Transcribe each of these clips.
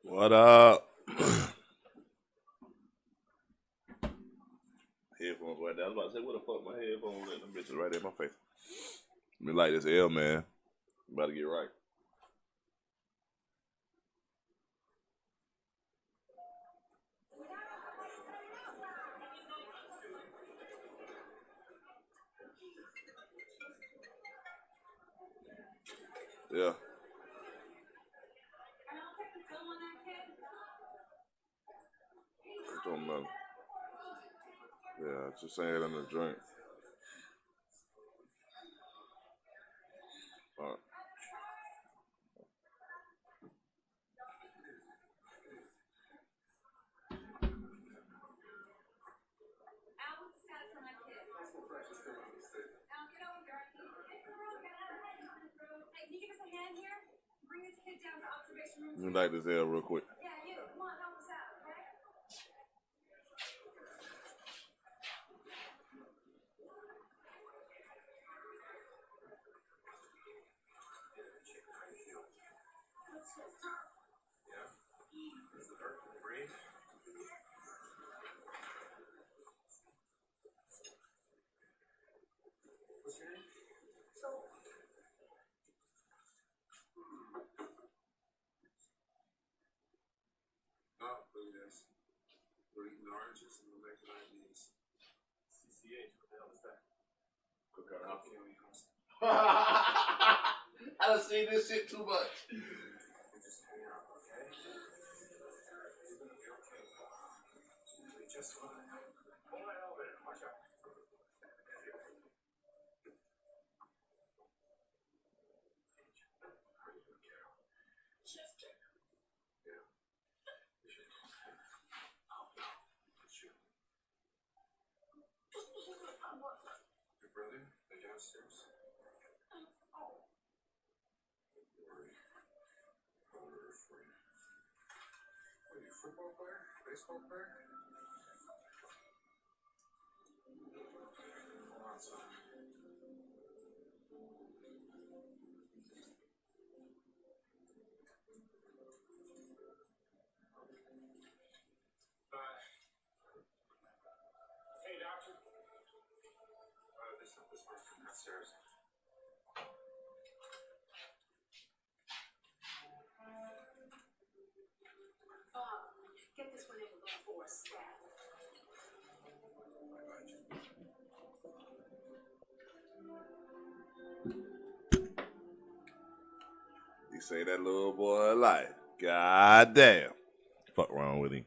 What up? Headphones right there. I was about to say, what the fuck my headphones at? Them bitches right in my face. Me like this L, man. About to get right. Yeah. I'm talking about. Yeah, just saying it in the drink. All right. Let me light this L real quick. I done seen this shit too much. He say that little boy life. God damn. Fuck wrong with him.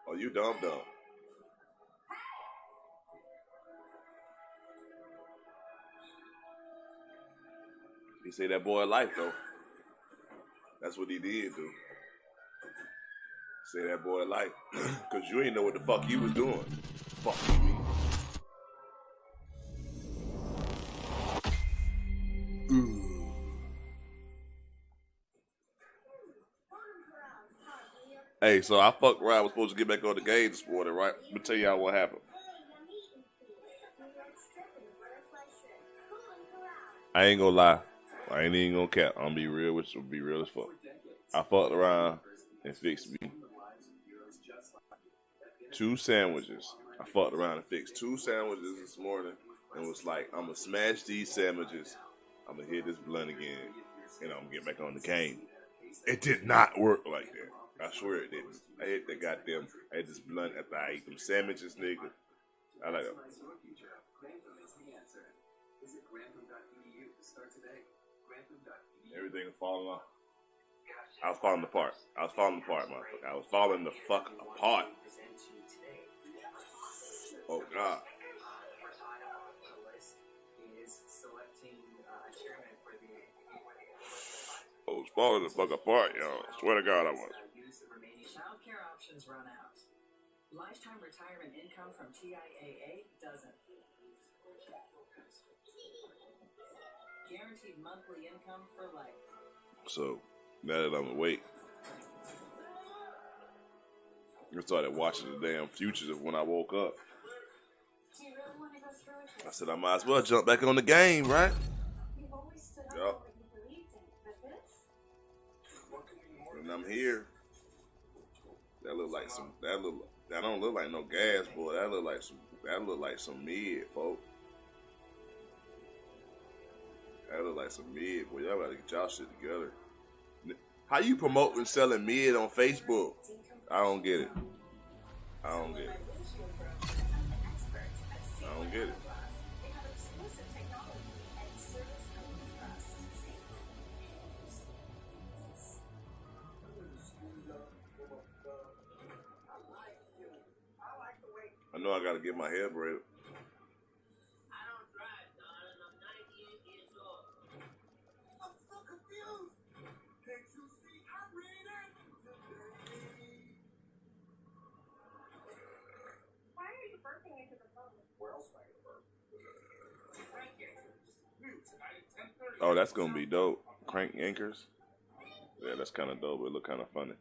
Oh, you dumb. He say that boy life though. That's what he did do. Say that boy life. Cause you ain't know what the fuck you was doing. Fuck you mean. Hey, so I fucked around. I was supposed to get back on the game this morning, right? Let me tell y'all what happened. I ain't gonna lie. I ain't even gonna cap. I'm gonna be real with you. Be real as fuck. I fucked around and fixed me two sandwiches. I fucked around and fixed two sandwiches this morning and was like, I'm gonna smash these sandwiches. I'm gonna hit this blunt again, and I'm gonna get back on the game. It did not work like that. I swear it didn't. I hit that goddamn. I had this blunt after I ate them sandwiches, nigga. I like it. Everything was falling off. I was falling apart. Motherfucker. I was falling the fuck apart. Oh God. I was falling the fuck apart, y'all. I swear to God I was. Childcare options run out. Lifetime retirement income from TIAA doesn't. Guaranteed monthly income for life. So, now that I'm awake, I started watching the damn futures of when I woke up. I said I might as well jump back on the game, right? Yup. And I'm here. That look like some. That don't look like no gas, boy. That look like some mid, folks. That look like some mid, boy. Y'all gotta get y'all shit together. How you promoting selling mid on Facebook? I don't get it. I don't get it. I don't get it. I know I gotta get my hair braided. Oh, that's gonna be dope. Crank anchors. Yeah, that's kind of dope. It look kind of funny.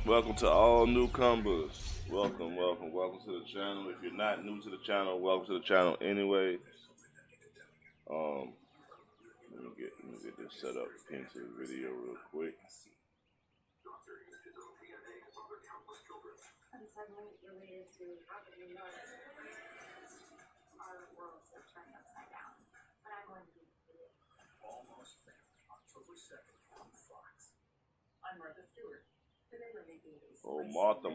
Welcome to all newcomers. Welcome to the channel. If you're not new to the channel, welcome to the channel anyway. Let me get this set up into the video real quick. And suddenly related to how did you notice our worlds have turned upside down. But I'm going to be almost there. October 2nd on Fox. I'm Martha Stewart. Today we're making these. Oh, Martha.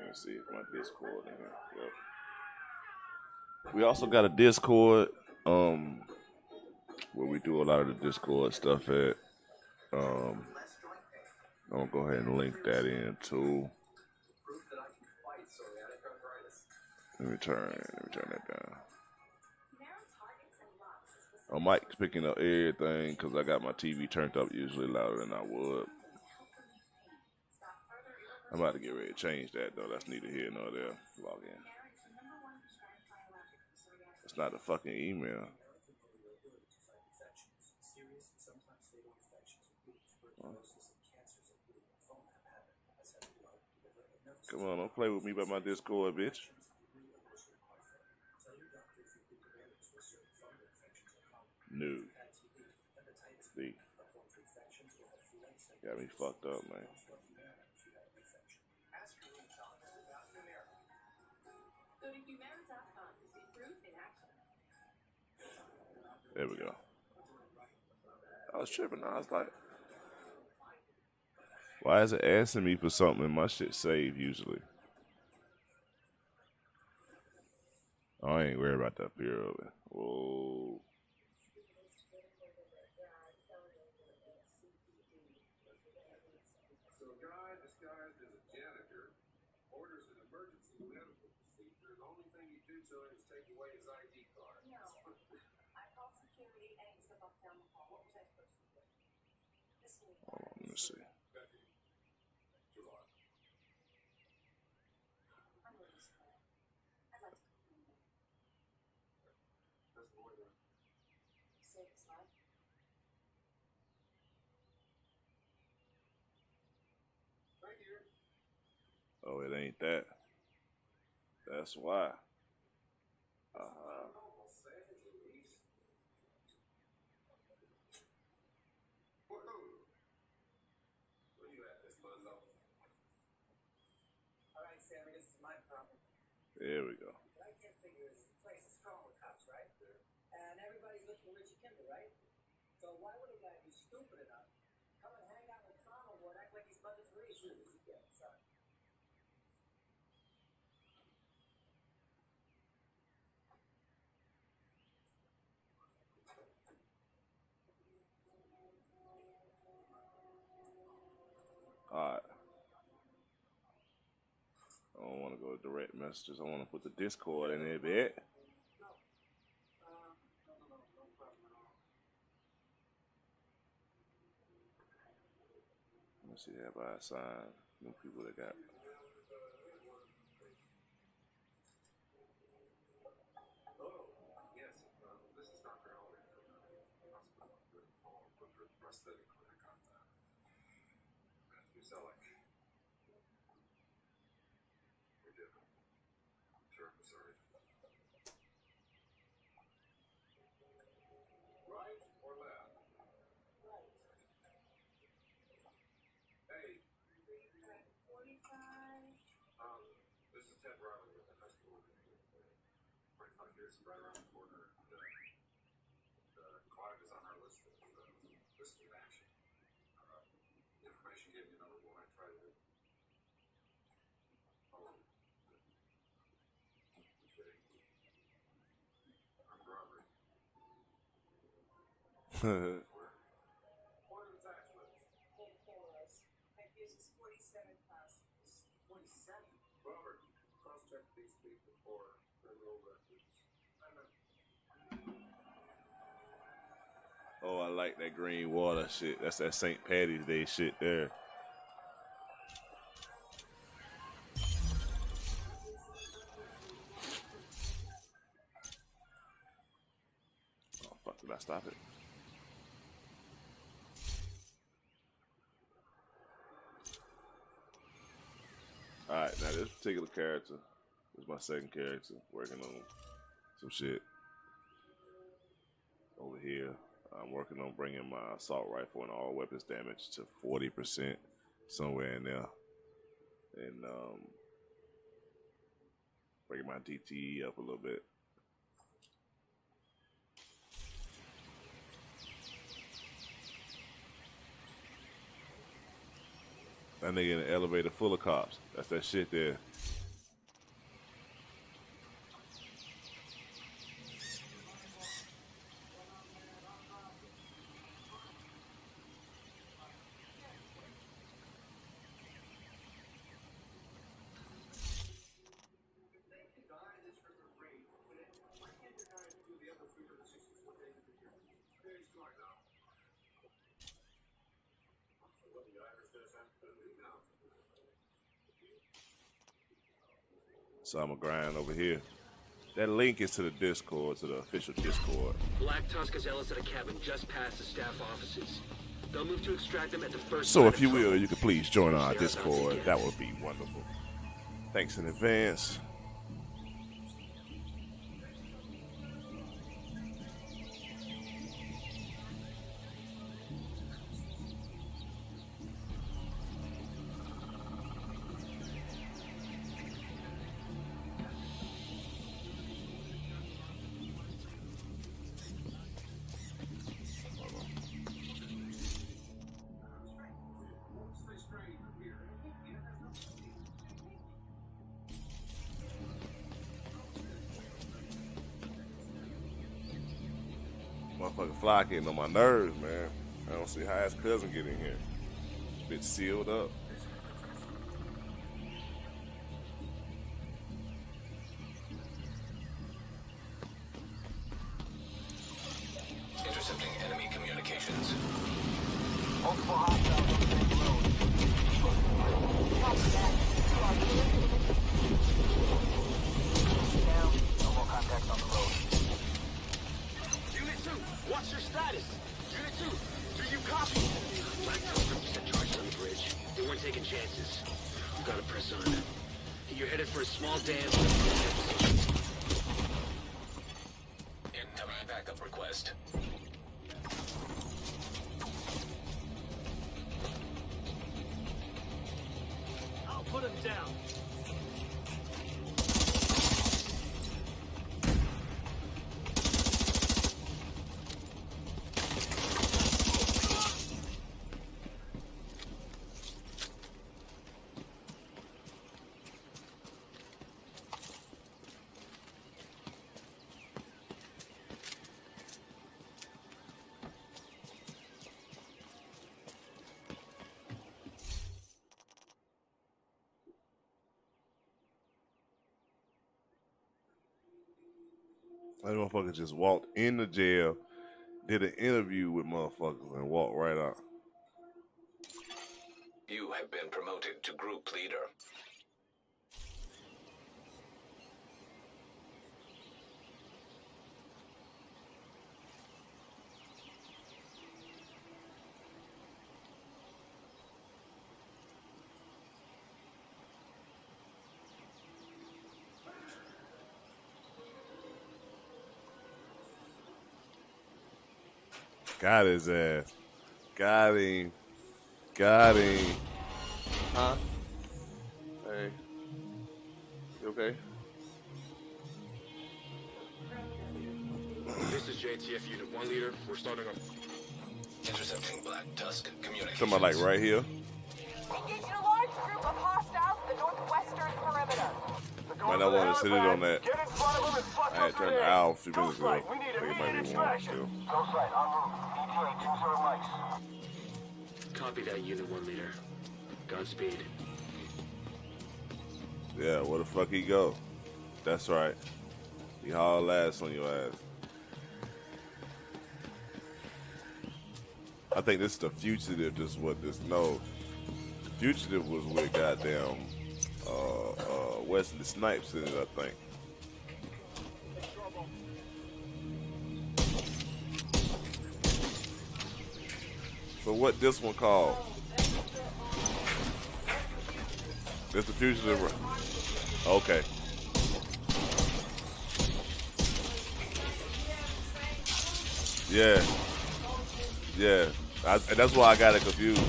Let's see if my Discord in here. Yep. We also got a Discord, where we do a lot of the Discord stuff at. I'm gonna go ahead and link that in too. Let me turn that down. Mike's picking up everything because I got my TV turned up usually louder than I would. I'm about to get ready to change that though. That's neither here nor there. Log in. It's not a fucking email. Come on, don't play with me about my Discord, bitch. No. See. Got me fucked up, man. There we go. I was tripping. I was like, why is it asking me for something and my shit saved usually? I ain't worried about that fear of it. Whoa. So a guy disguised as a janitor orders an emergency medical procedure. The only thing you do to him is take away his ID card. No. I called security and he stepped off down the hall. What was I supposed to do? Hold on, let me see. Oh, it ain't that. That's why. Sam. I guess it's my problem. There we go. What I can't figure is this place is crawling with cops, right? And everybody's looking for Richie Kimber, right? So why would a guy be stupid enough come and hang out with Trauma Boy and act like he's budget for his Yeah, sorry. Alright. I don't want to go to direct messages. I want to put the Discord in there, bit. No problem at all. Let me see, have I assigned new people that got. Hello. Yes, this is Dr. Elliott from the hospital with Paul Butcher Prosthetic Clinic on Matthew Selleck. We did. Sure, I'm sorry. Right or left? Right. Hey, 45. this is Ted Riley with the high school. 25 years right around the corner. Clive is on our list of listed action. Information gave me another one. I tried to. Oh, I'm kidding. Armed robbery. Where? What are the tax limits? This is 47 plus. 47? Robert, cross-check these people for criminal records. Oh, I like that green water shit. That's that St. Patty's Day shit there. Oh, fuck, did I stop it? Alright, now this particular character is my second character, working on some shit over here. I'm working on bringing my assault rifle and all weapons damage to 40%, somewhere in there, and bringing my DTE up a little bit. That nigga in the elevator full of cops. That's that shit there. So I'm gonna grind over here. That link is to the Discord, to the official Discord. Black Tusk is Ellis at a cabin just past the staff offices. They'll move to extract them at the first. So if you will, you could please join our Discord. That would be wonderful. Thanks in advance. Motherfucking fly getting on my nerves, man. I don't see how his cousin get in here. Bitch sealed up. Intercepting enemy communications. Multiple hostiles on the same road. Down. No more contacts on the road. Unit 2, what's your status? Unit 2, do you copy? Black Tusk set charges on the bridge. They weren't taking chances. You gotta press on. You're headed for a small dam. Incoming backup request. I'll put him down. That motherfucker just walked in the jail, did an interview with motherfuckers, and walked right out. You have been promoted to group leader. Got his ass. Got him. Got him. Huh? Hey. You okay? This is JTF Unit 1 leader. We're starting on... Intercepting Black Tusk communications. Somebody like right here. Engaging a large group of hostiles in the northwestern perimeter. Might not want to sit it on that. I had turned the owl a few minutes ago. I think it might be warm still. Copy that, Unit 1 leader. Godspeed. Yeah, where the fuck he go? That's right. He hauled ass on your ass. I think this is the fugitive. This is what this. No, the fugitive was with goddamn Wesley Snipes in it, I think. So what this one called? This the fugitive. Okay. Yeah. Yeah. That's why I got it confused.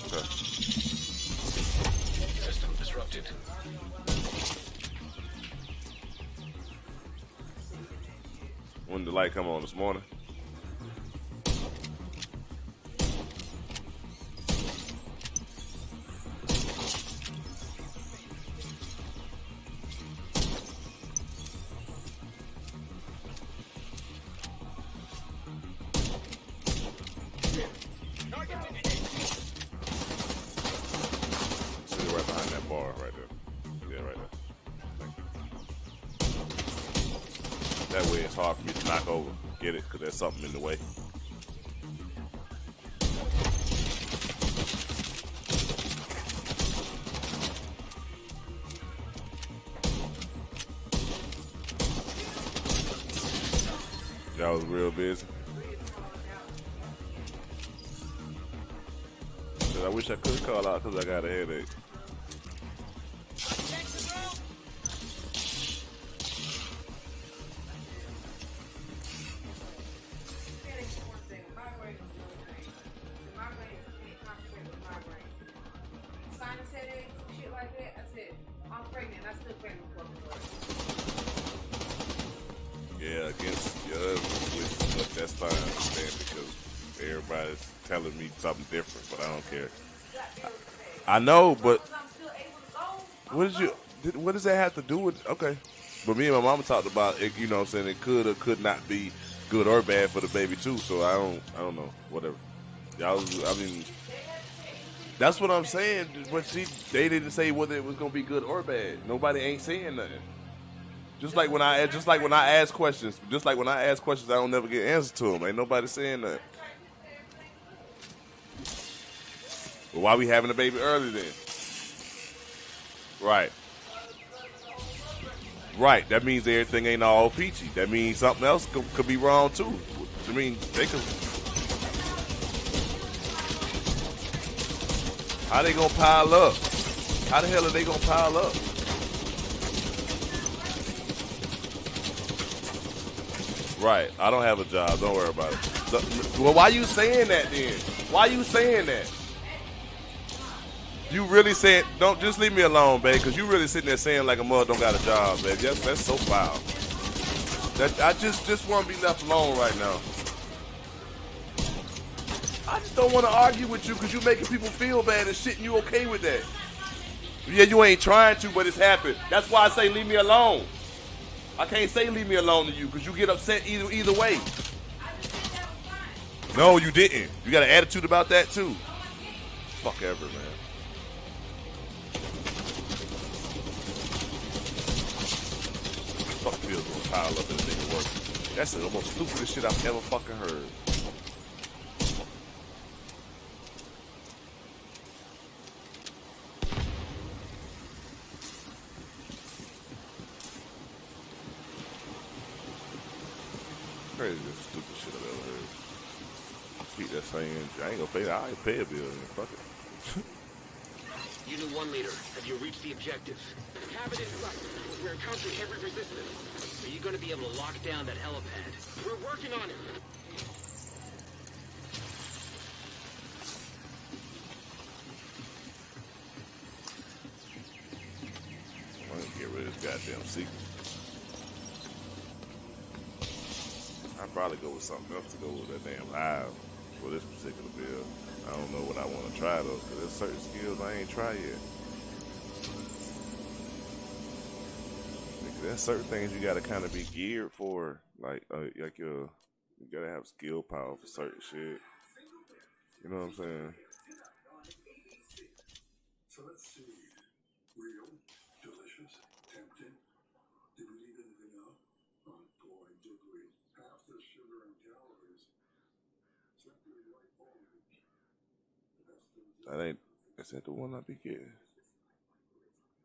Okay. System disrupted. When did the light come on this morning? Sit right behind that bar right there. Yeah, right there. That way it's hard for me to knock over. Get it? Because there's something in the way. Y'all was real busy. I wish I could call out because I got a headache. Sinus headaches, shit like that. I said, I'm pregnant. I still pregnant for Yeah, against your husband, but that's fine, I understand, because everybody's telling me something different, but I don't care. I know, but what does that have to do with? Okay, but me and my mama talked about it. You know, what I'm saying it could or could not be good or bad for the baby too. So I don't know. Whatever. Y'all, I mean, that's what I'm saying. But they didn't say whether it was gonna be good or bad. Nobody ain't saying nothing. Just like when I ask questions, I don't never get answers to them. Ain't nobody saying that. Well, why we having a baby early then? Right. Right. That means everything ain't all peachy. That means something else could be wrong too. I mean, they could. How they gonna pile up? How the hell are they gonna pile up? Right. I don't have a job. Don't worry about it. So, well, why you saying that then? Why you saying that? You really saying, don't just leave me alone, babe, because you really sitting there saying like a mother don't got a job, babe. That's so foul. I just want to be left alone right now. I just don't want to argue with you because you making people feel bad and shit, and you okay with that. Yeah, you ain't trying to, but it's happened. That's why I say leave me alone. I can't say leave me alone to you because you get upset either way. No, you didn't. You got an attitude about that too. Fuck ever, man. pills gonna pile up and the nigga work. That's the most stupidest shit I've ever fucking heard. Craziest stupid shit I've ever heard. Keep that saying, I ain't gonna pay that. I ain't pay a bill. Fuck it. Unit 1 leader, have you reached the objective? Have it in sight. We're encountering heavy resistance. Are you going to be able to lock down that helipad? We're working on it. I'm gonna get rid of this goddamn secret. I'd probably go with something else to go with that damn live for this particular build. I don't know what I want to try though, because there's certain skills I ain't tried yet. Like, there's certain things you gotta kind of be geared for, like you gotta have skill power for certain shit. You know what I'm saying? So let's see. Real, delicious, tempting. Did we leave anything out? Oh boy, did we. Half the sugar and calories. Simply like orange. That ain't, is that the one I be getting?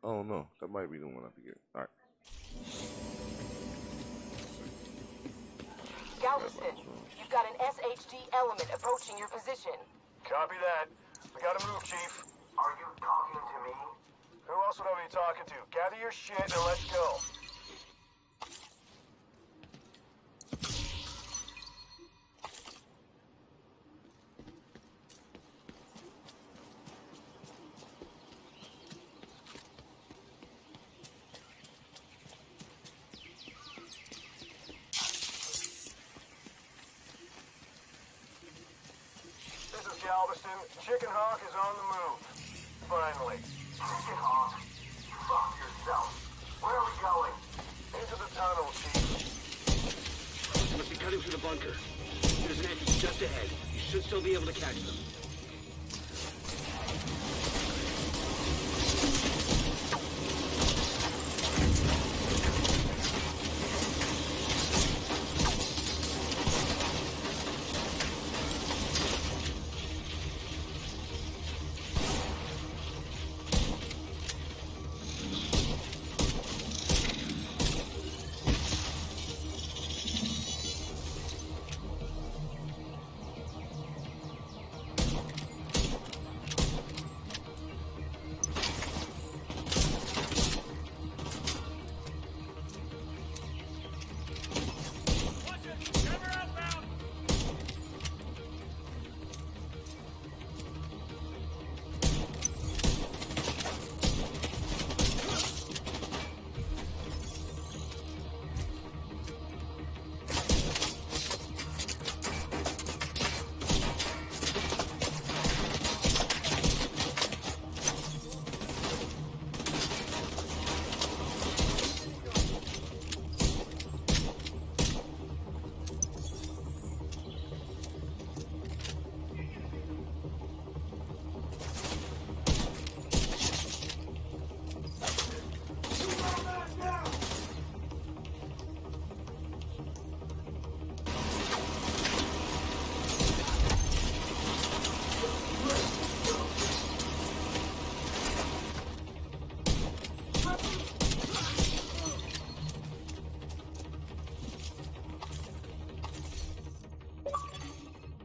Oh no, that might be the one I be getting. Alright. Galveston, you've got an SHD element approaching your position. Copy that. We gotta move, Chief. Are you talking to me? Who else would I be talking to? Gather your shit and let's go. This is Galveston. Chicken Hawk is on the move. Finally. Chicken Hawk? Fuck yourself. Where are we going? Into the tunnel, Chief. You must be cutting through the bunker. There's an entrance just ahead. You should still be able to catch them.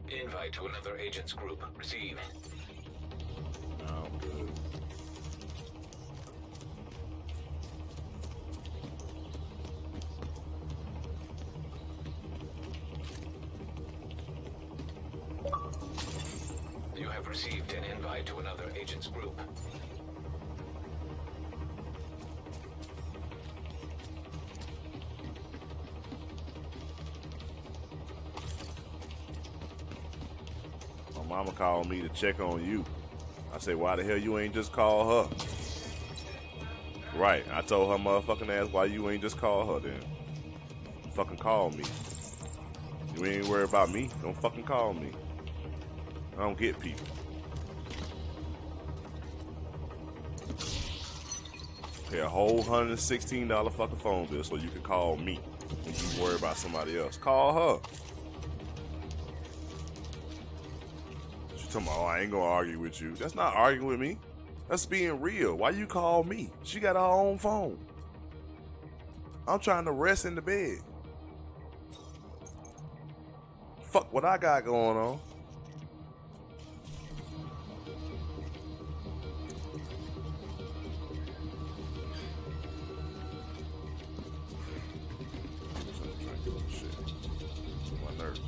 Invite to another agent's group. Receive. Oh, good. You have received an invite to another agent's group. Mama called me to check on you. I said, why the hell you ain't just call her? Right. I told her motherfucking ass, why you ain't just call her then? Fucking call me. You ain't worried about me? Don't fucking call me. I don't get people. Pay a whole $116 fucking phone bill so you can call me and you worry about somebody else. Call her. She talking about, oh, I ain't gonna argue with you. That's not arguing with me. That's being real. Why you call me? She got her own phone. I'm trying to rest in the bed. Fuck what I got going on. My nerves.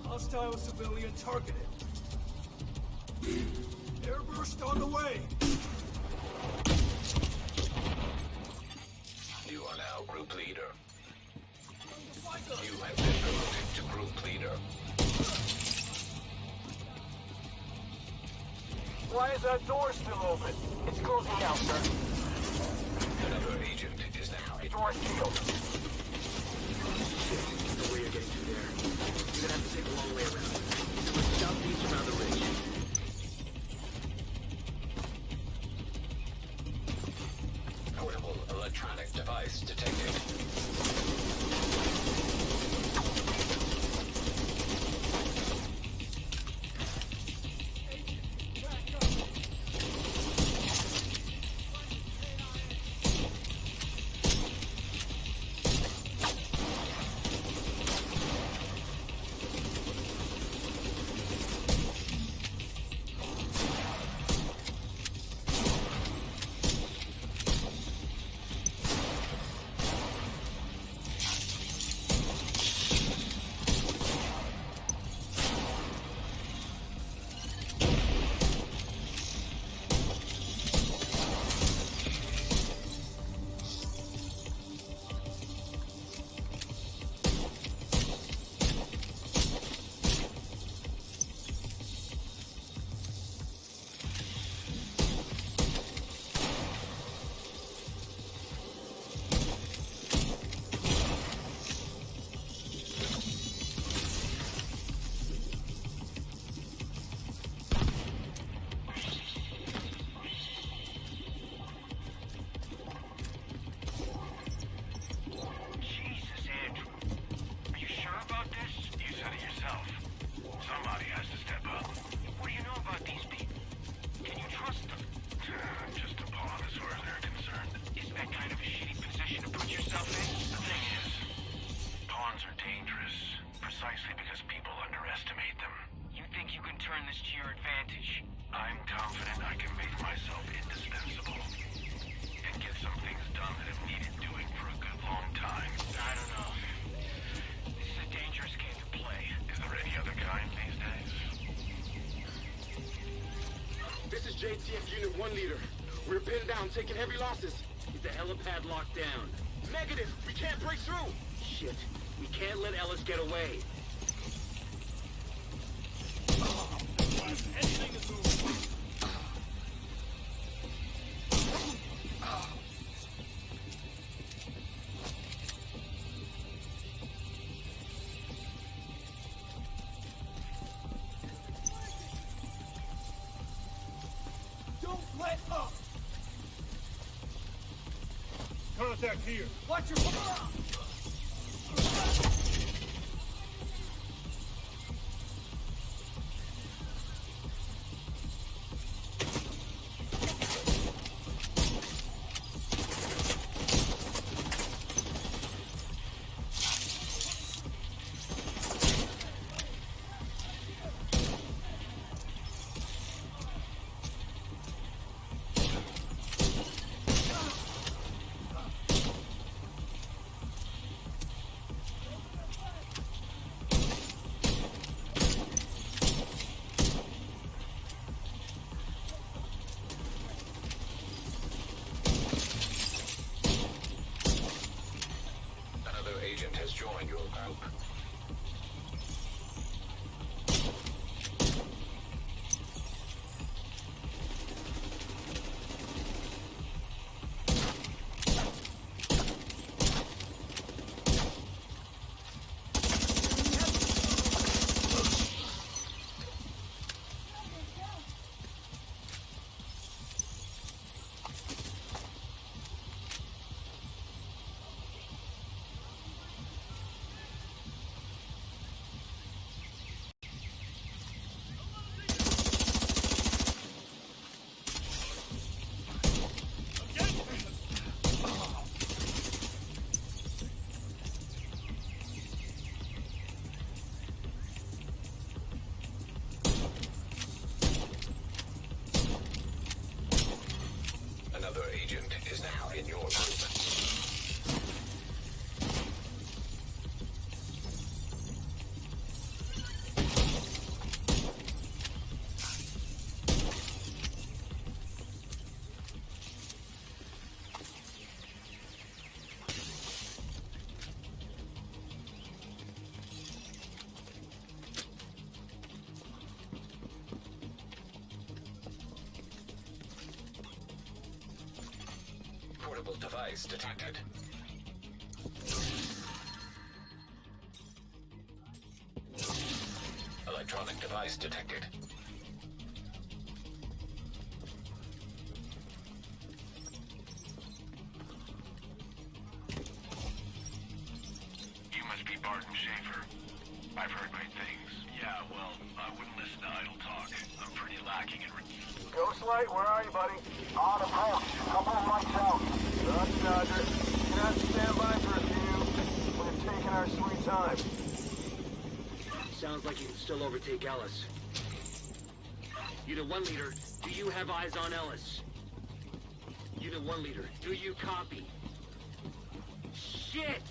Hostile civilian targeted. Airburst on the way. You are now group leader. You have been promoted to group leader. Why is that door still open? It's closing now, sir. Another agent is now in. Door sealed. No way you're getting through there. You're gonna have to take a long way around. Southeast around the ridge. Portable electronic device detected. JTF Unit 1 leader. We're pinned down, taking heavy losses. Is the helipad locked down? Negative! We can't break through! Shit. We can't let Ellis get away. Anything is moving. Don't let up! Contact here. Watch your fire! group. Another agent is now in your group. Portable device detected. Electronic device detected. You must be Barton Schaefer. I've heard great things. Yeah, well, I wouldn't listen to idle talk. I'm pretty lacking in... Ghostlight, where are you, buddy? On approach. Couple of lights out. Roger, Dodger. You're gonna have to stand by for a few. We're taking our sweet time. Sounds like you can still overtake Ellis. Unit 1 leader, do you have eyes on Ellis? Unit 1 leader, do you copy? Shit!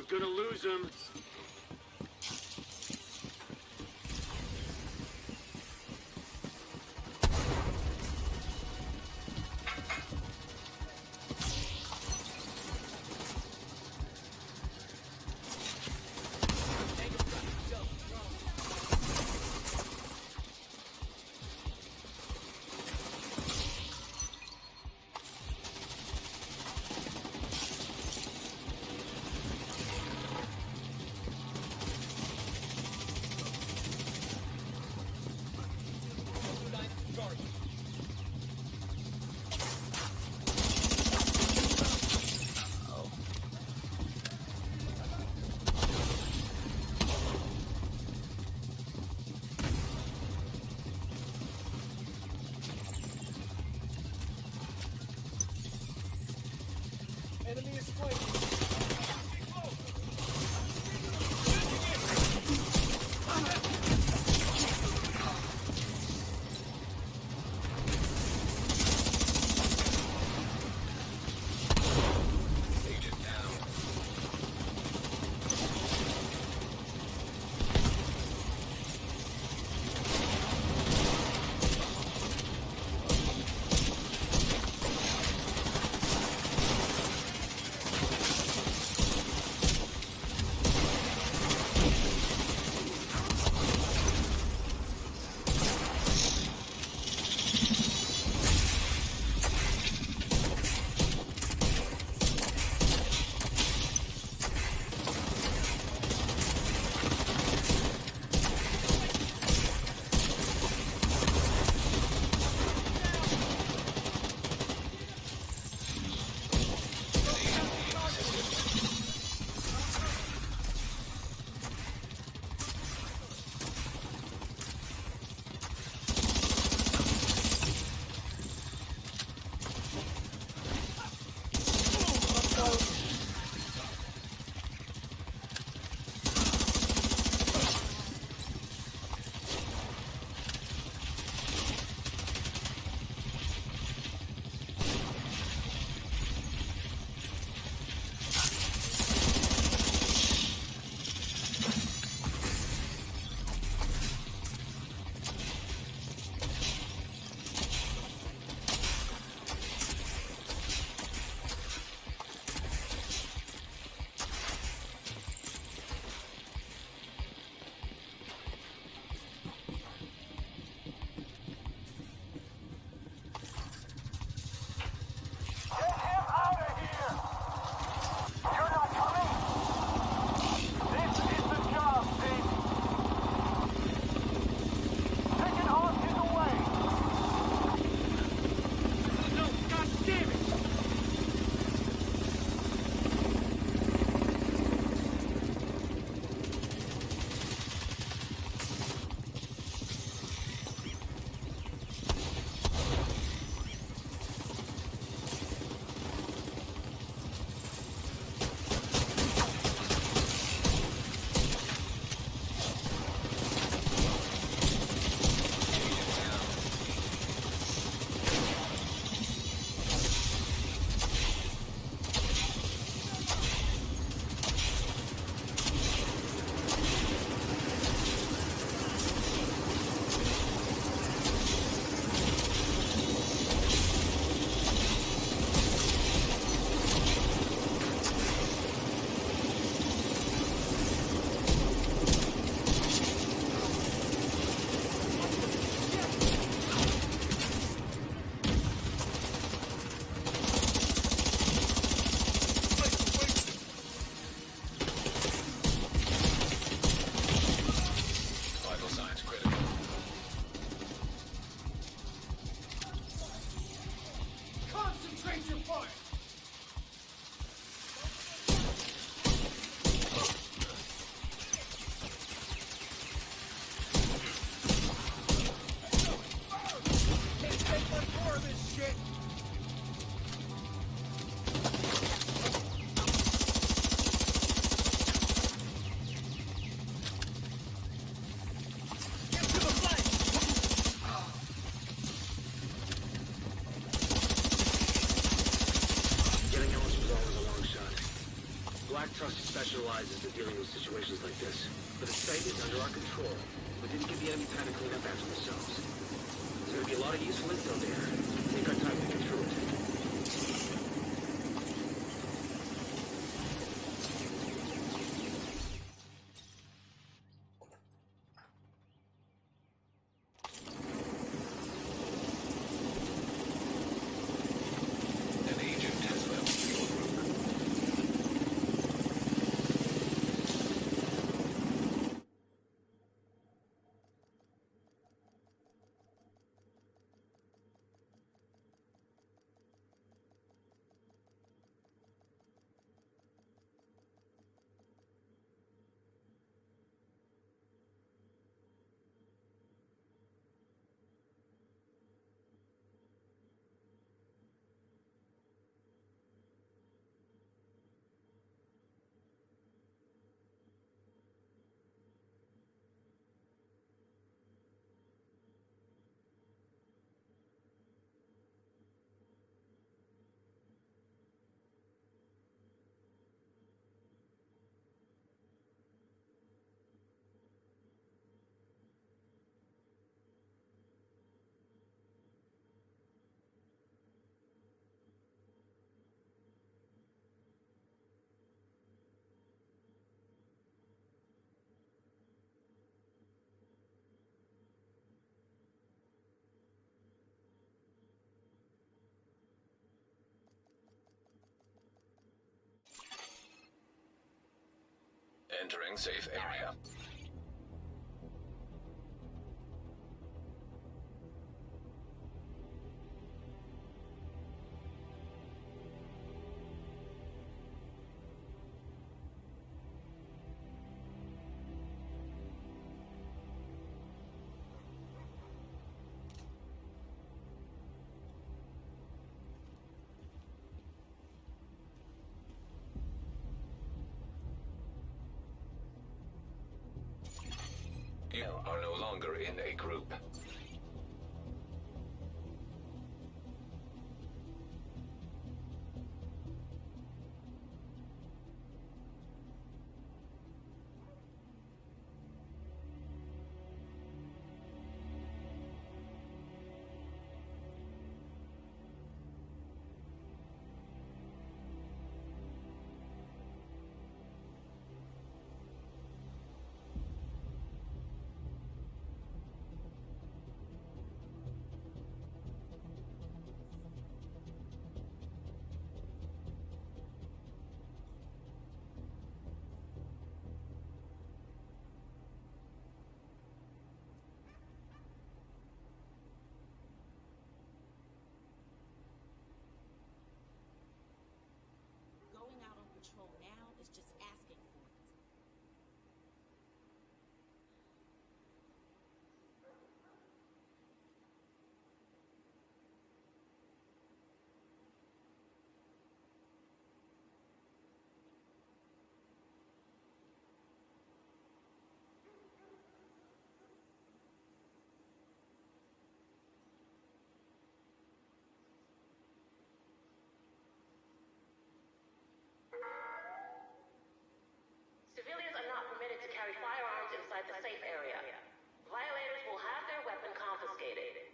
Gonna lose him. Black Trust specializes in dealing with situations like this. But the site is under our control. We didn't give the enemy time to clean up after themselves. There's going to be a lot of useful intel there. Take our time to get through it. Entering safe area. You are no longer in a group. Going out on patrol now is just asking for it. Civilians are not permitted to carry firearms inside the safe area. Violators will have their weapon confiscated.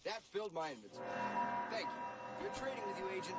That filled my inventory. Thank you. Good trading with you, Agent.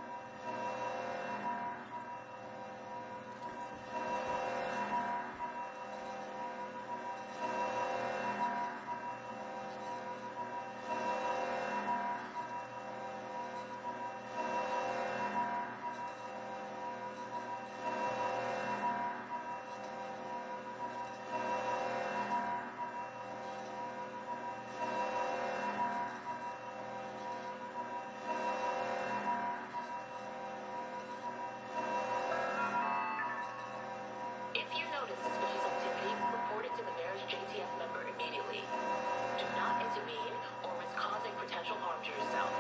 If you notice suspicious activity, report it to the nearest JTF member immediately. Do not intervene or risk causing potential harm to yourself.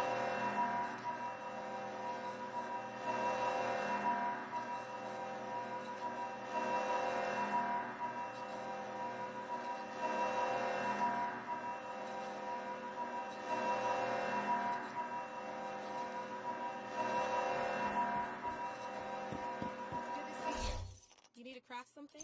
Good to see you. You need to craft something?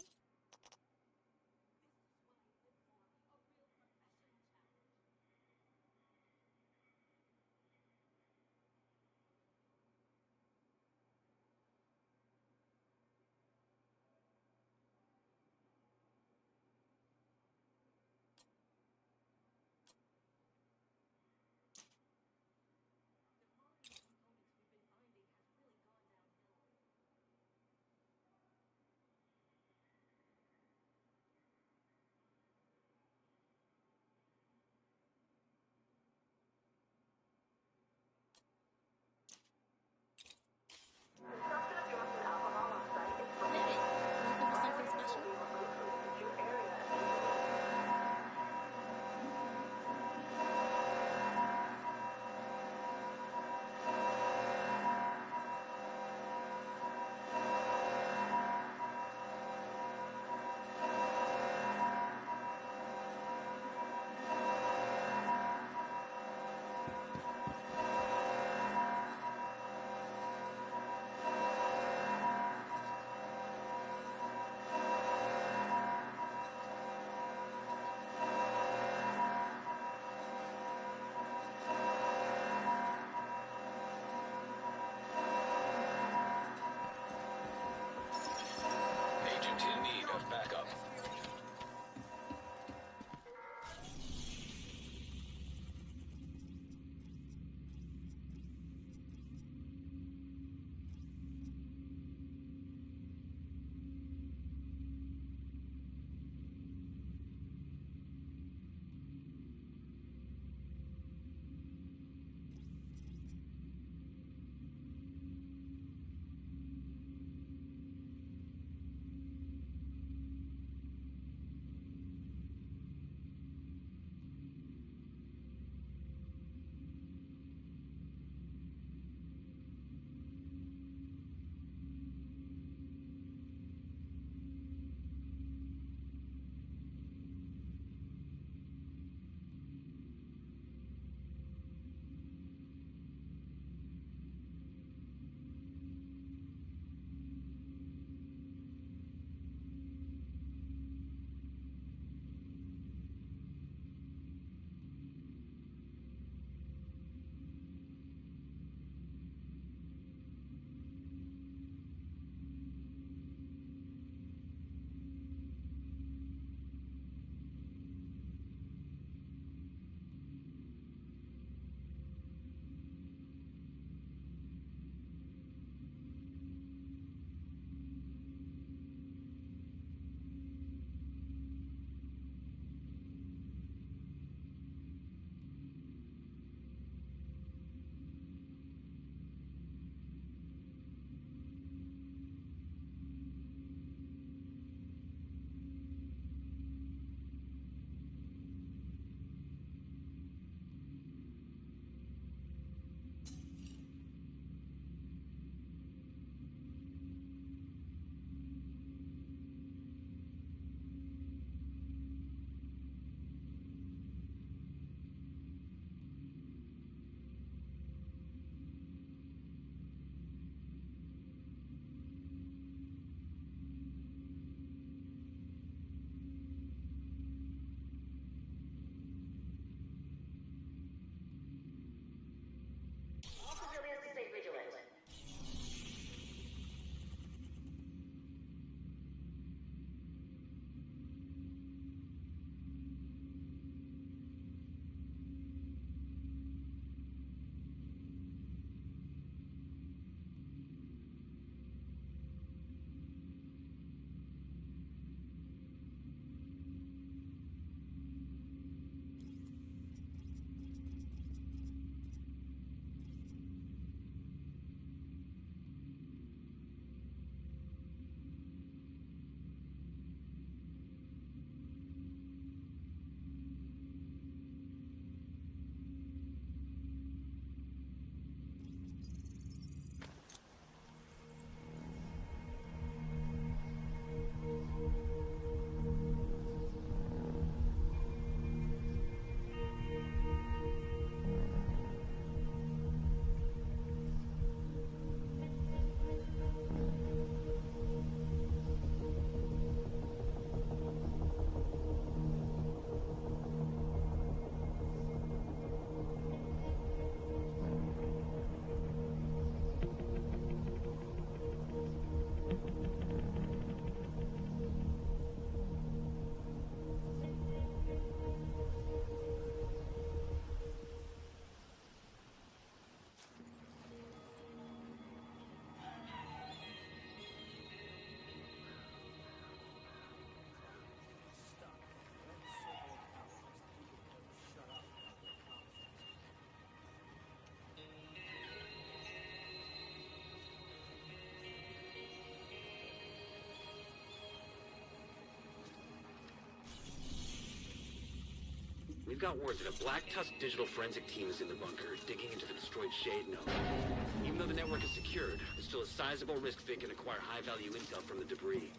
We've got word that a Black Tusk digital forensic team is in the bunker, digging into the destroyed Shade node. Even though the network is secured, there's still a sizable risk they can acquire high-value intel from the debris.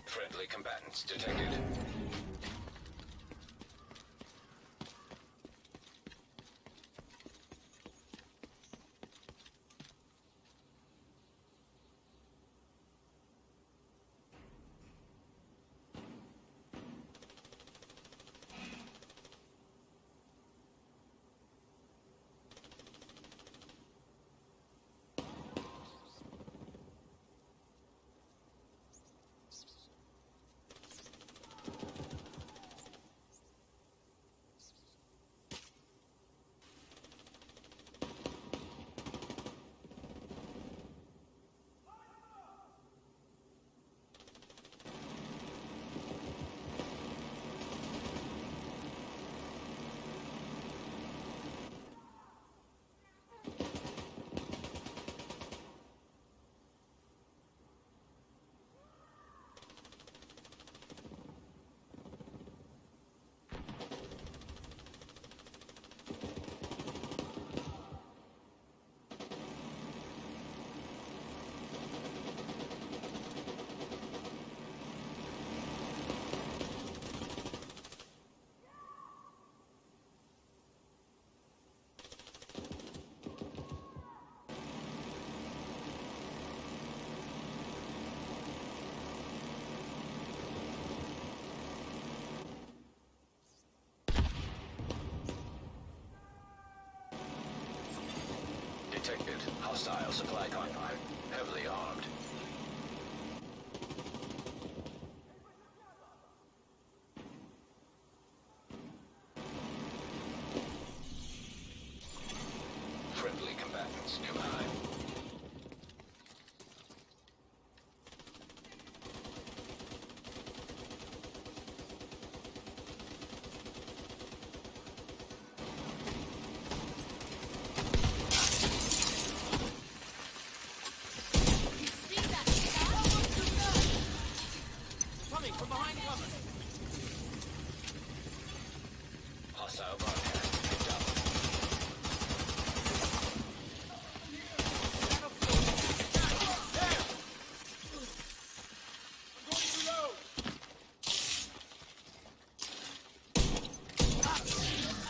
Friendly combatants detected. Detected. Hostile supply convoy. Heavily armed. Friendly combatants nearby. From behind cover. Hostile broadcast picked up.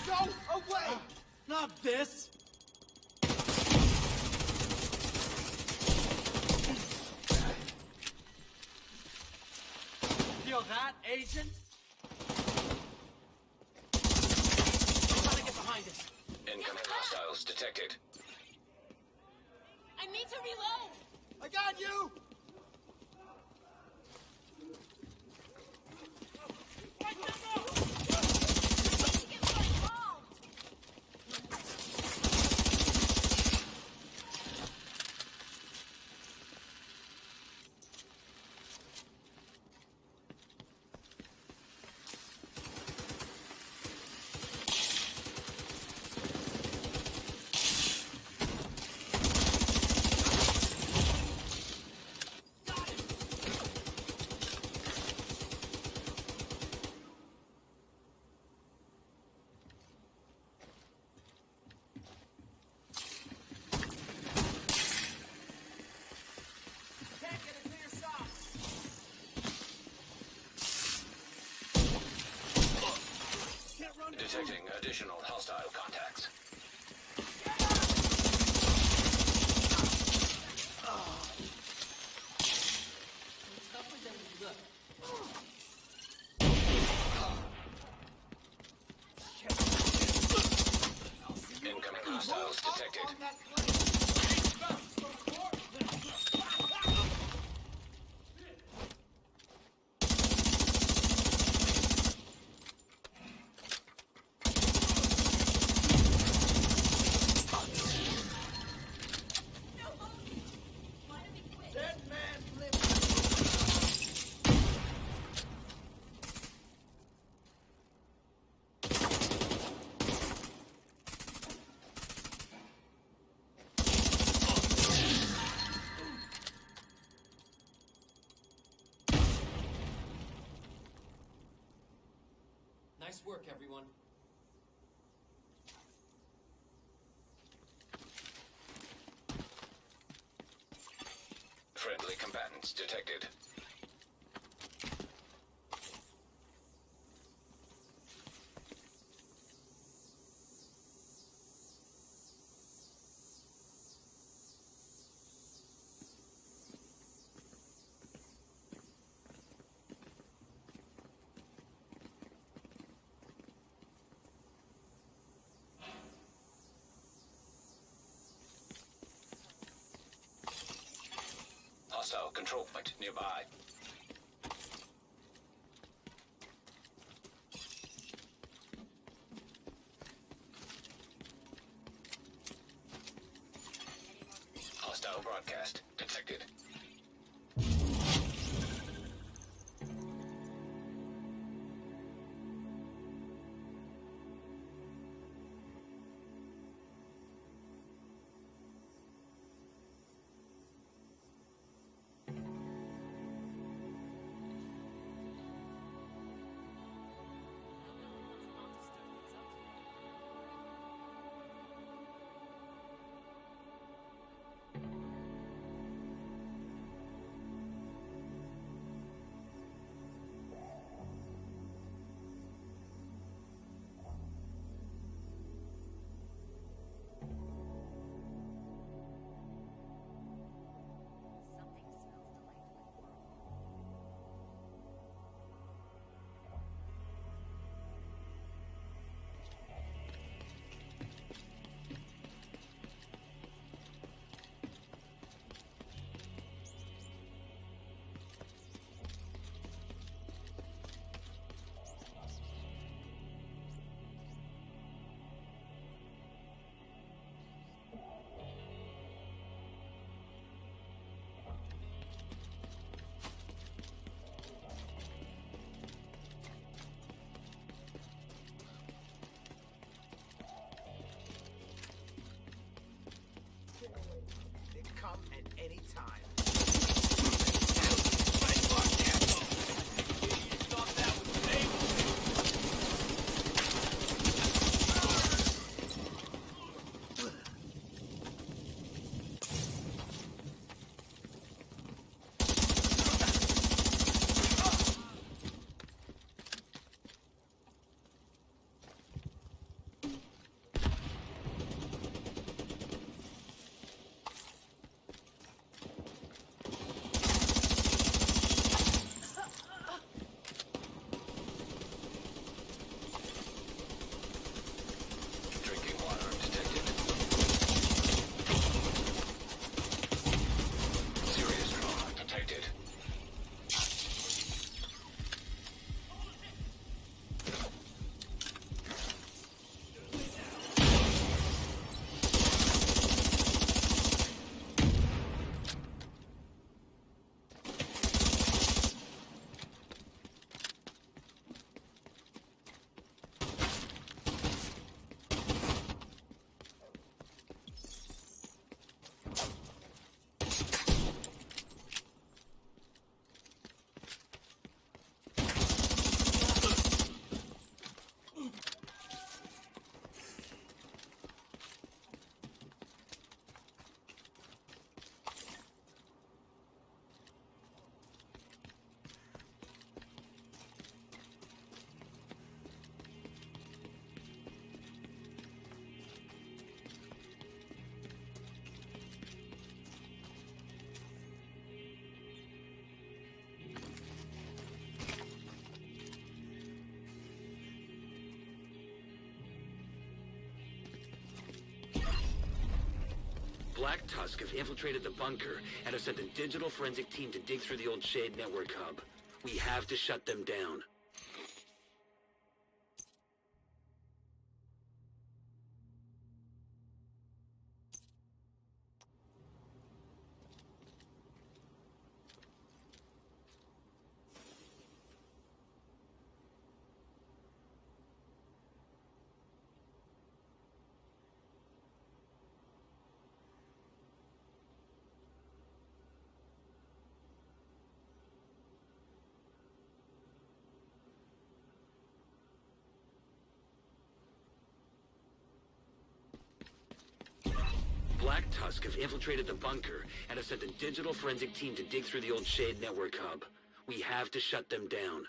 Go away! Not this! Feel that, Agent? Try to get behind us. Incoming hostiles detected. I need to reload! I got you! Nice work, everyone. Friendly combatants detected. Hostile control point nearby. Hostile broadcast detected. They come at any time. Drinking water detected. Serious trauma detected. Black Tusk have infiltrated the bunker and have sent a digital forensic team to dig through the old Shade network hub. We have to shut them down. Black Tusk have infiltrated the bunker and have sent a digital forensic team to dig through the old Shade network hub. We have to shut them down.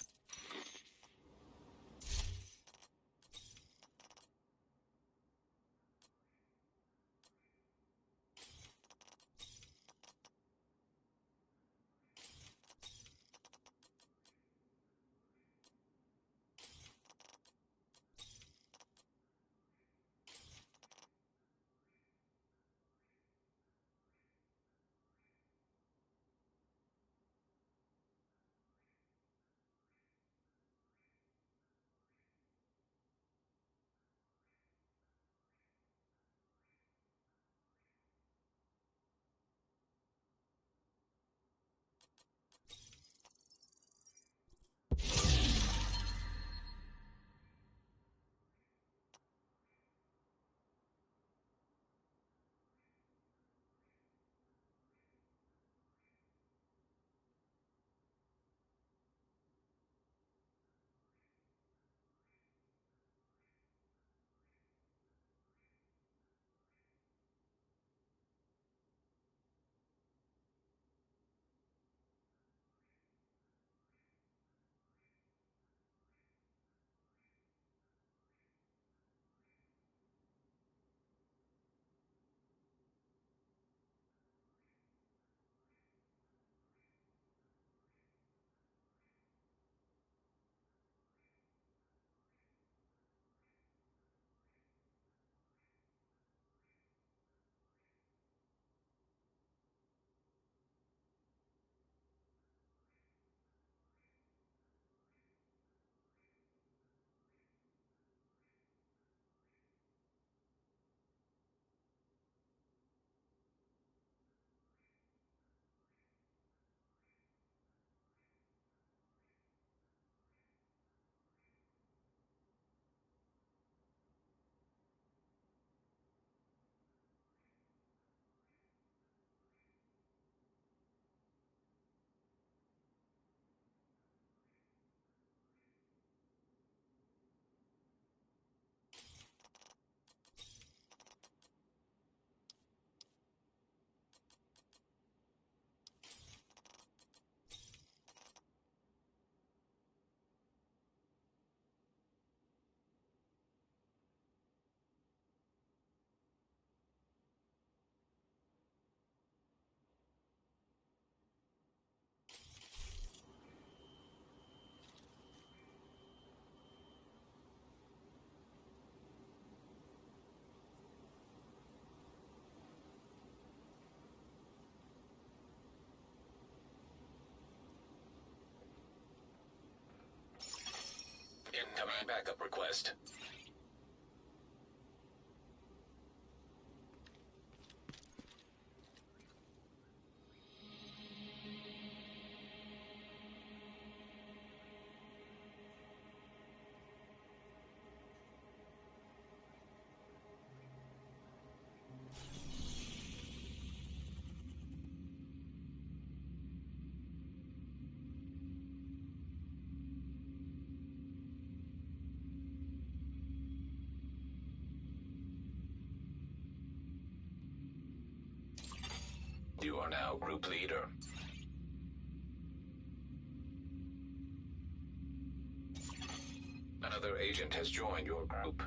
Incoming backup request. You are now group leader. Another agent has joined your group.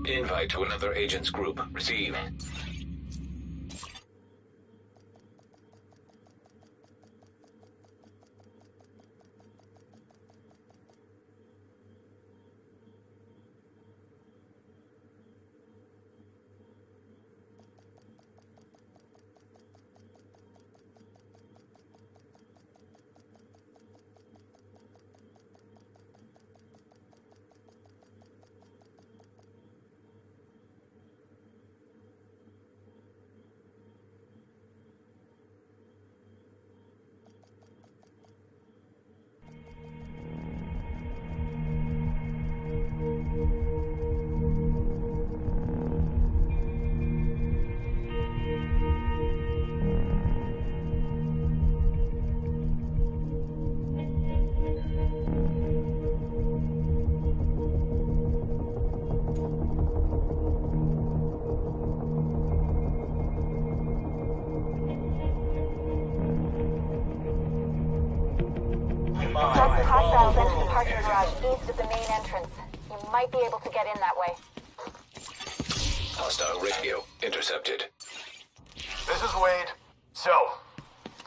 Invite to another agent's group. Receive. Hostiles entered the parking garage east of the main entrance. You might be able to get in that way. Hostile radio intercepted. This is Wade. So,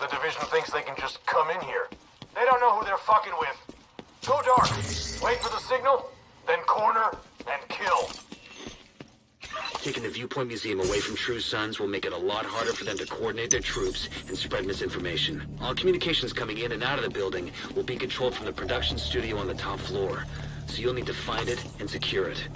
the division thinks they can just come in here. They don't know who they're fucking with. Go dark. Wait for the signal, then corner, and kill. Taking the Viewpoint Museum away from True Sons will make it a lot harder for them to coordinate their troops and spread misinformation. All communications coming in and out of the building will be controlled from the production studio on the top floor, so you'll need to find it and secure it.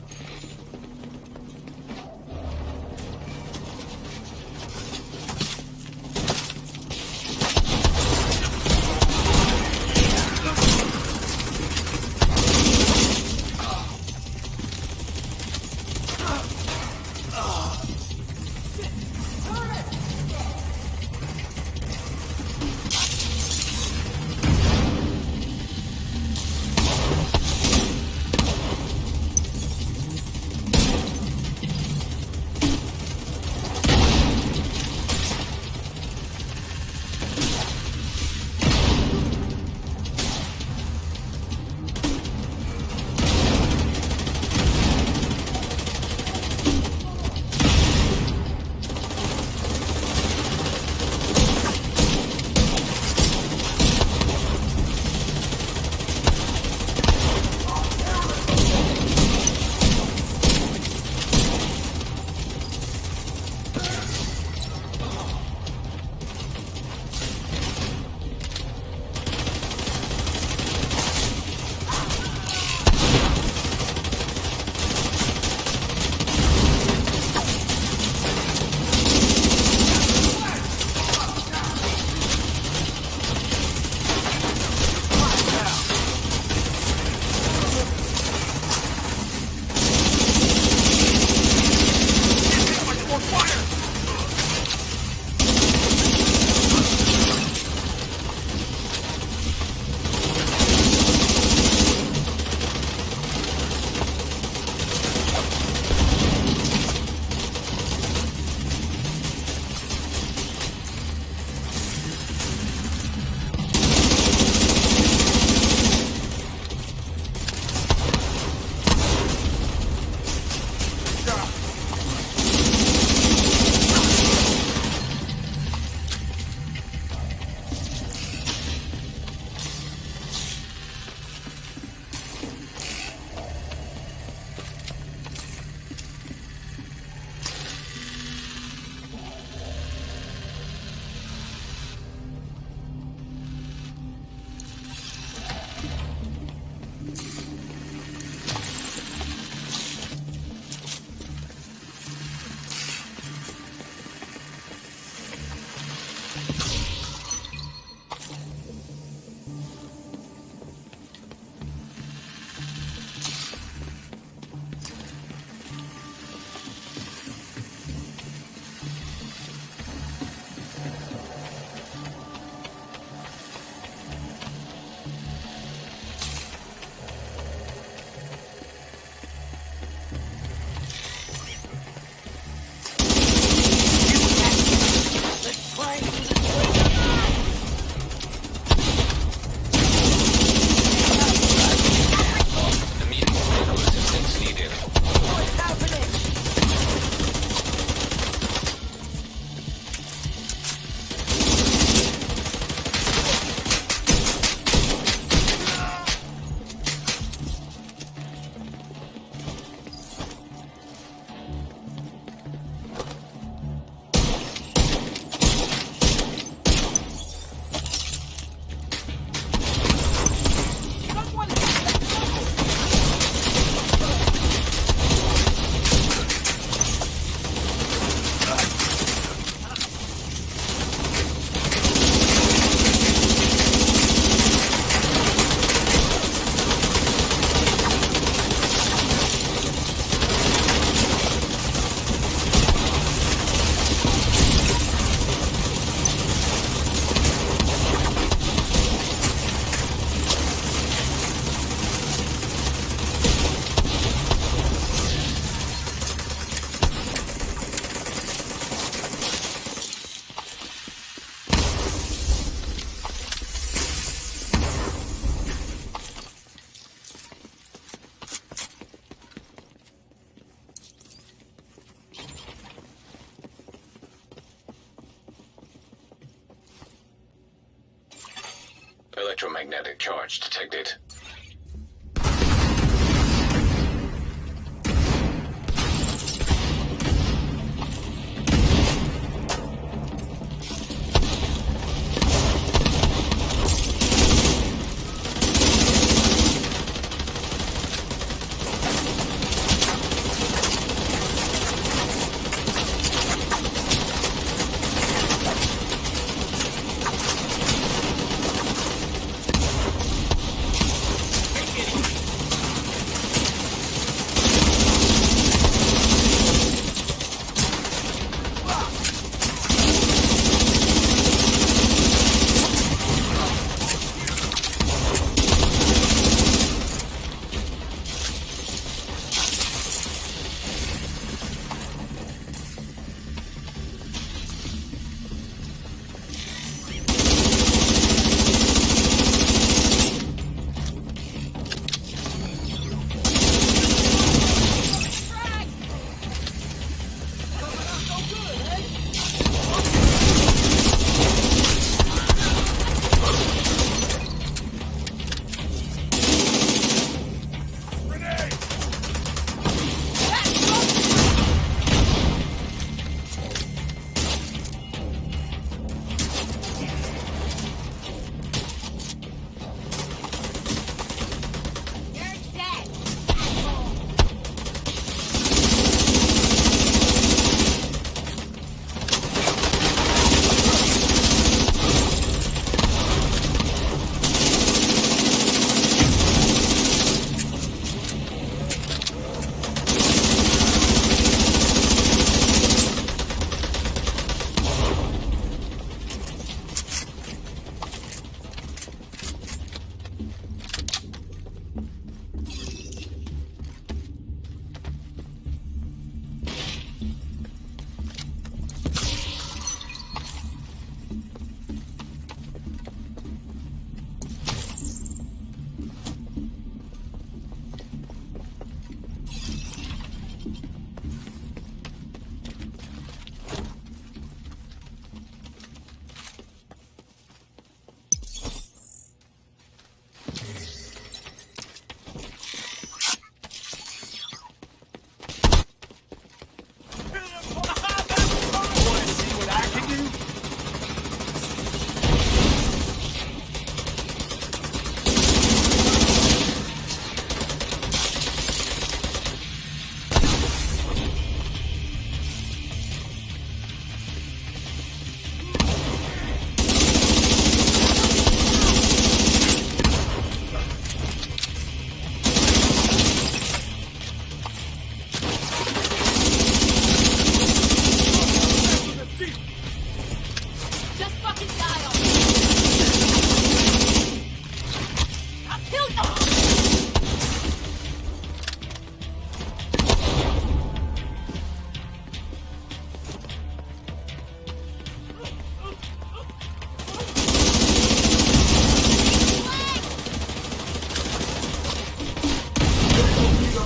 Magnetic charge detected.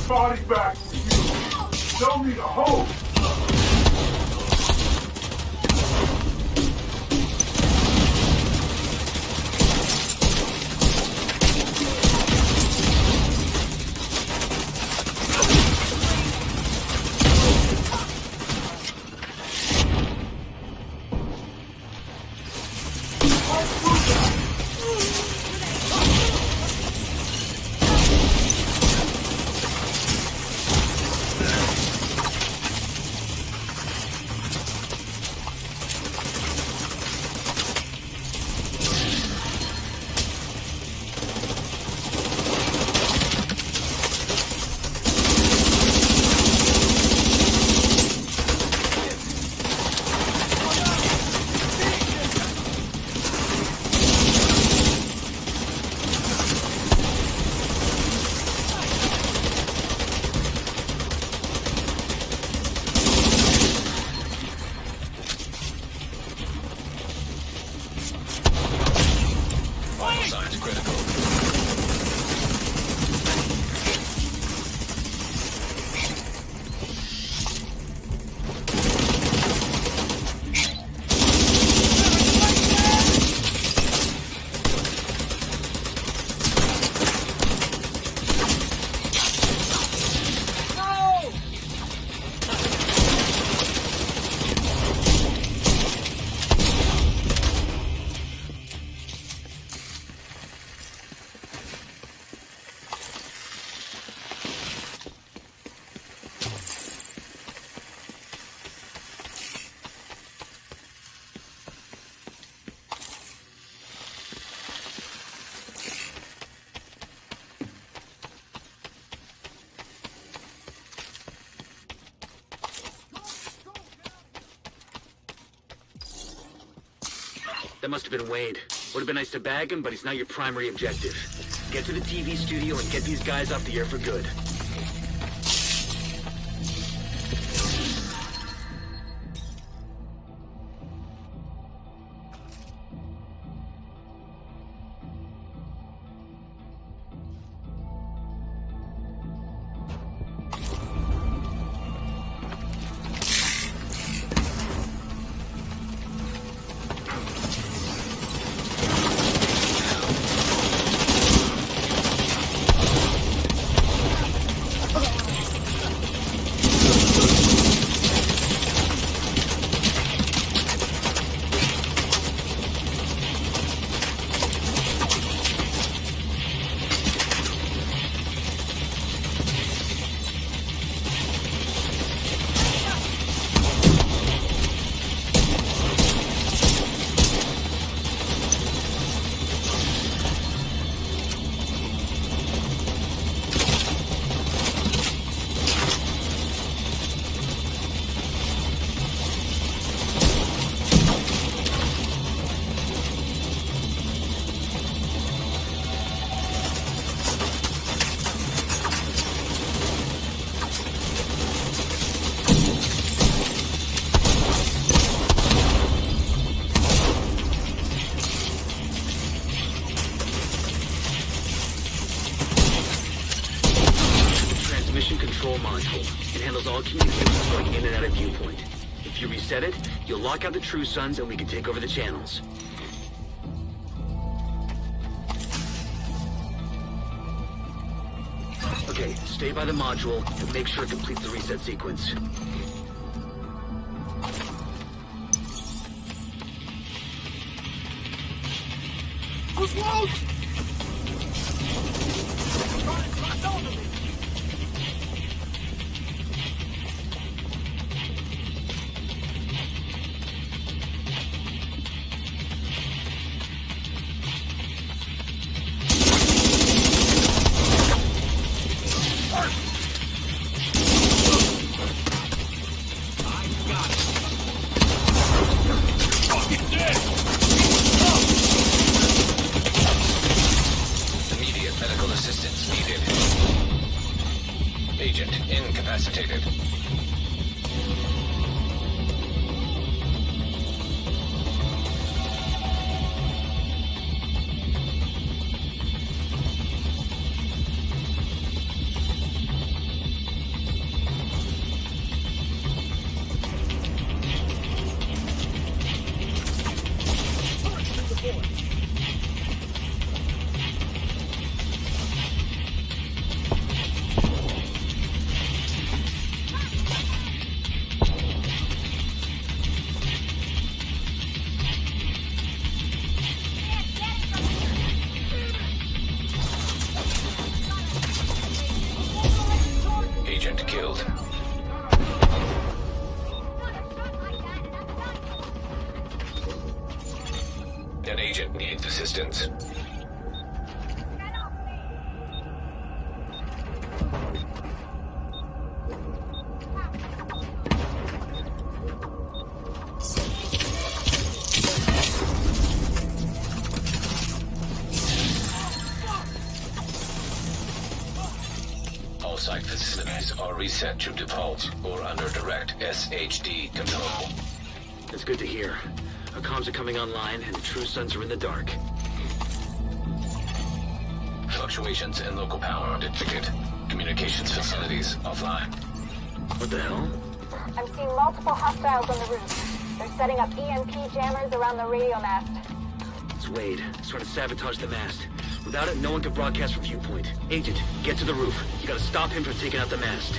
body back for you. Show me the hope. That must have been Wade. Would have been nice to bag him, but he's not your primary objective. Get to the TV studio and get these guys off the air for good. Reset it, you'll lock out the True Sons and we can take over the channels. Okay, stay by the module and make sure it completes the reset sequence. We're close! An agent needs assistance. All site facilities are reset to default or under direct SHD control. That's good to hear. Our comms are coming online, and the True Sons are in the dark. Fluctuations in local power are detected. Communications facilities offline. What the hell? I'm seeing multiple hostiles on the roof. They're setting up EMP jammers around the radio mast. It's Wade. He's trying to sabotage the mast. Without it, no one can broadcast from Viewpoint. Agent, get to the roof. You gotta stop him from taking out the mast.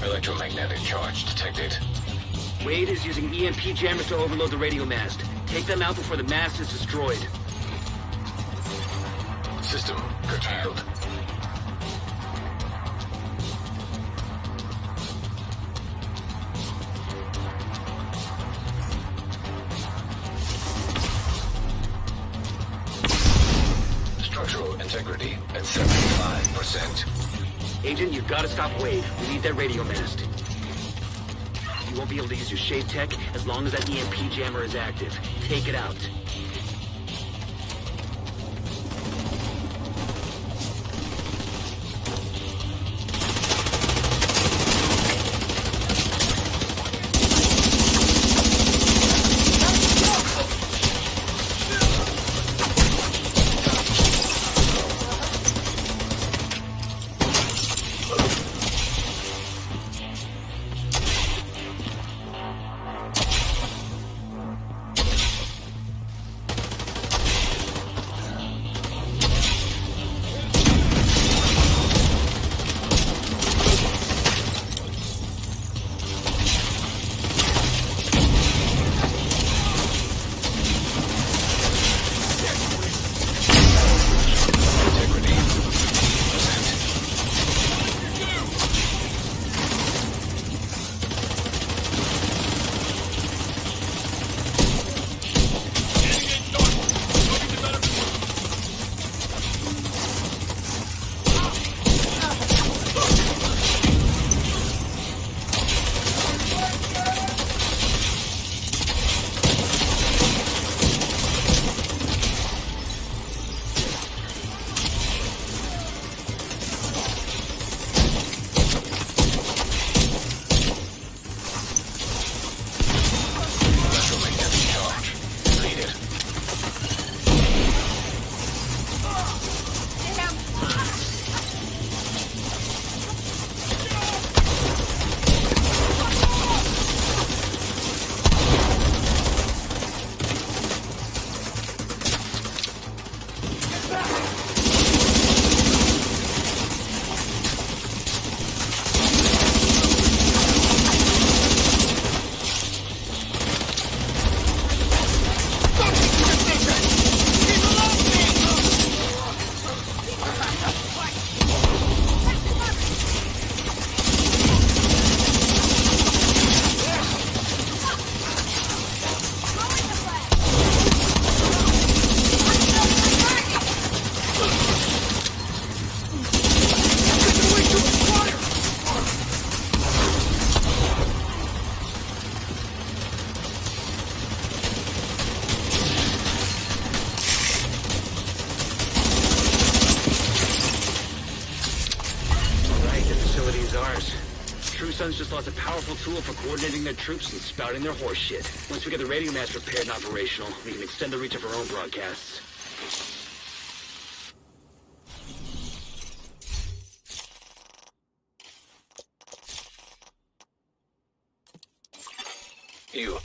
Electromagnetic charge detected. Wade is using EMP jammers to overload the radio mast. Take them out before the mast is destroyed. System curtailed. Structural integrity at 75%. Agent, you've got to stop Wade. We need that radio mast. You won't be able to use your shade tech as long as that EMP jammer is active. Take it out. Sun's just lost a powerful tool for coordinating their troops and spouting their horse shit. Once we get the radio mast repaired and operational, we can extend the reach of our own broadcasts. You.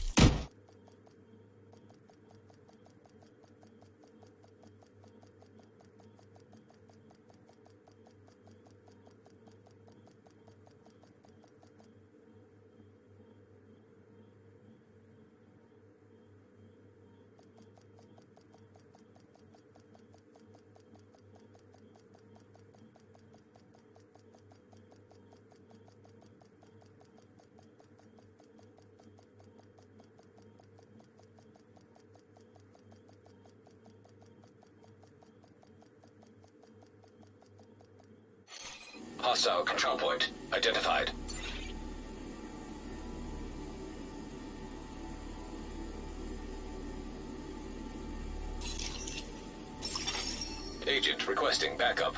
Hostile control point identified. Agent requesting backup.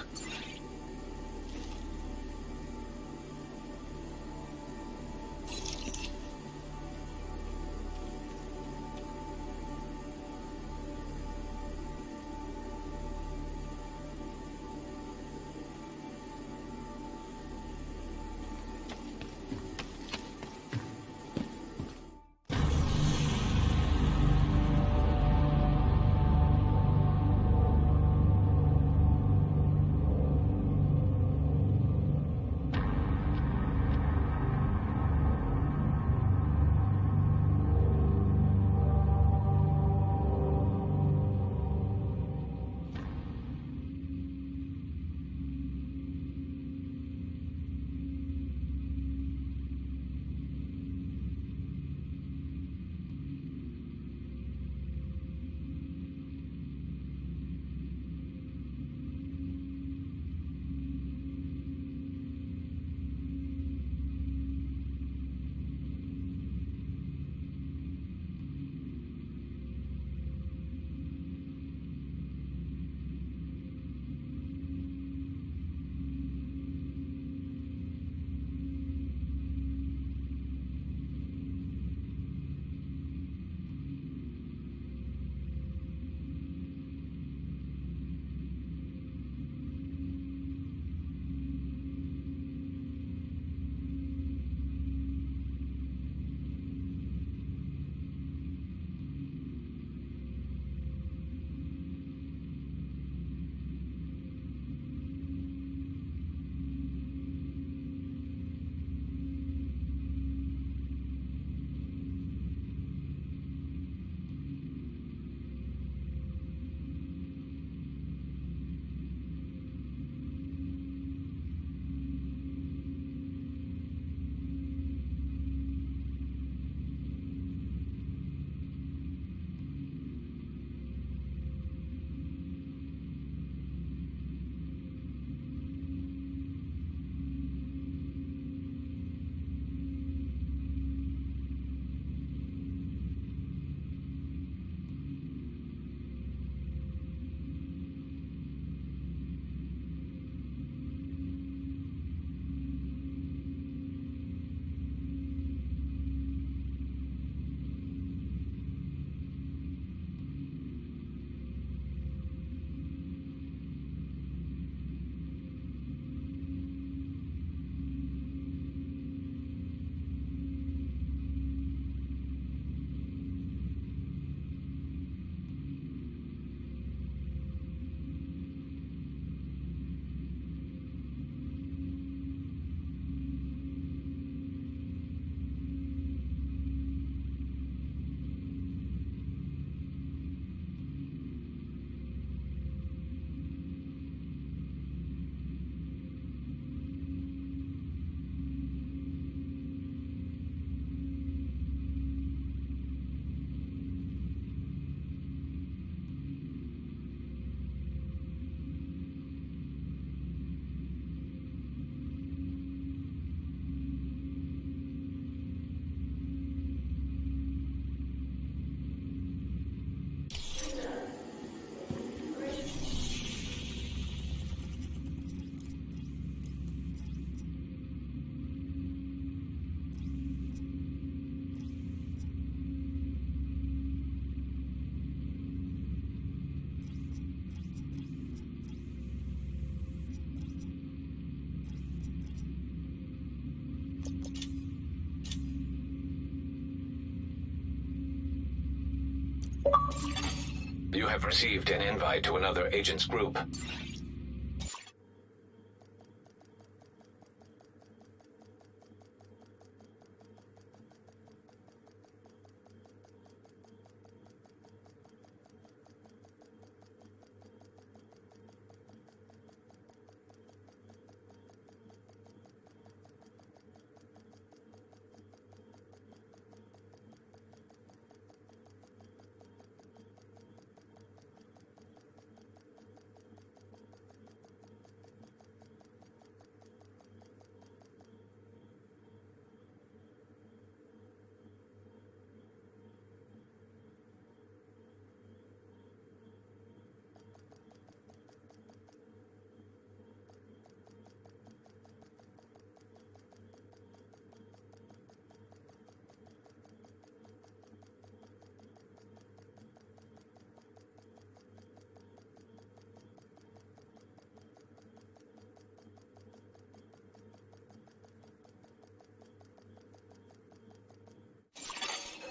You have received an invite to another agent's group.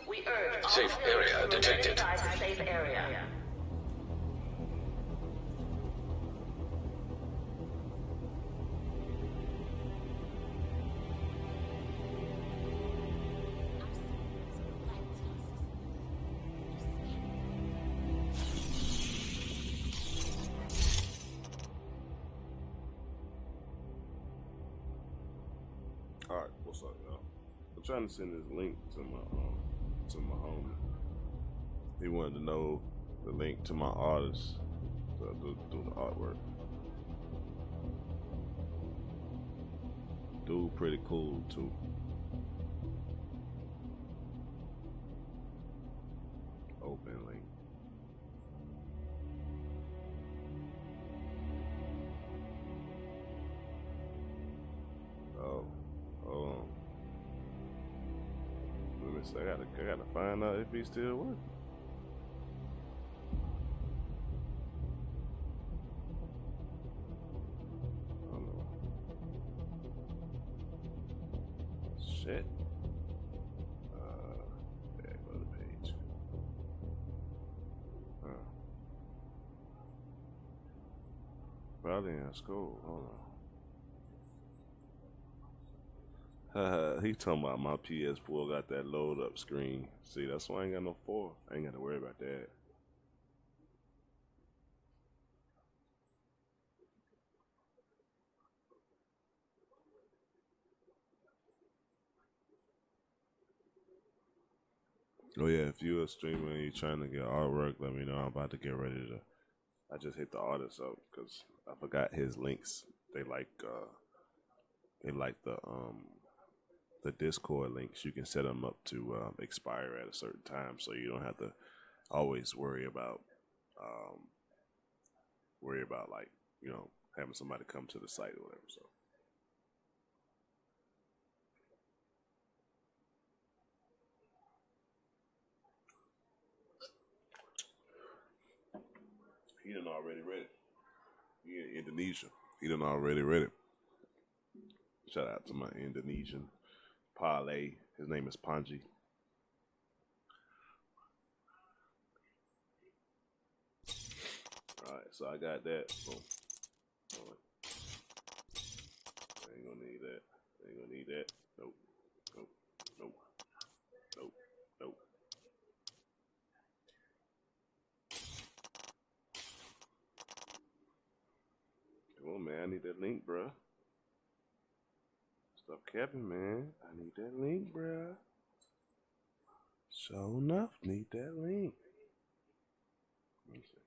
We urge all Safe civilians area to remain detected. inside the safe area. All right, what's up, y'all? I'm trying to send this link to my homie. He wanted to know the link to my artist so I do the artwork. Dude, pretty cool too. Open link. Oh, hold on. Let me see. I gotta find out if he's still working. Oh no. Shit. Yeah, go to the page. Probably in school. Hold on. He talking about my PS4 got that load up screen. See, that's why I ain't got no 4. I ain't got to worry about that. Oh yeah, if you're a streamer and you're trying to get artwork, let me know. I'm about to get ready to. I just hit the artist up because I forgot his links. They like the Discord links. You can set them up to expire at a certain time, so you don't have to always worry about like, you know, having somebody come to the site or whatever. So he done already read it. He in Indonesia. He done already read it. Shout out to my Indonesian parlay. His name is Panji. Alright, so I got that. Boom. I ain't gonna need that. I ain't gonna need that. Nope. Nope. Nope. Nope. Nope. Come on, man. I need that link, bruh. Stop capping, man. I need that link, bruh. Sure enough, need that link. Let me see.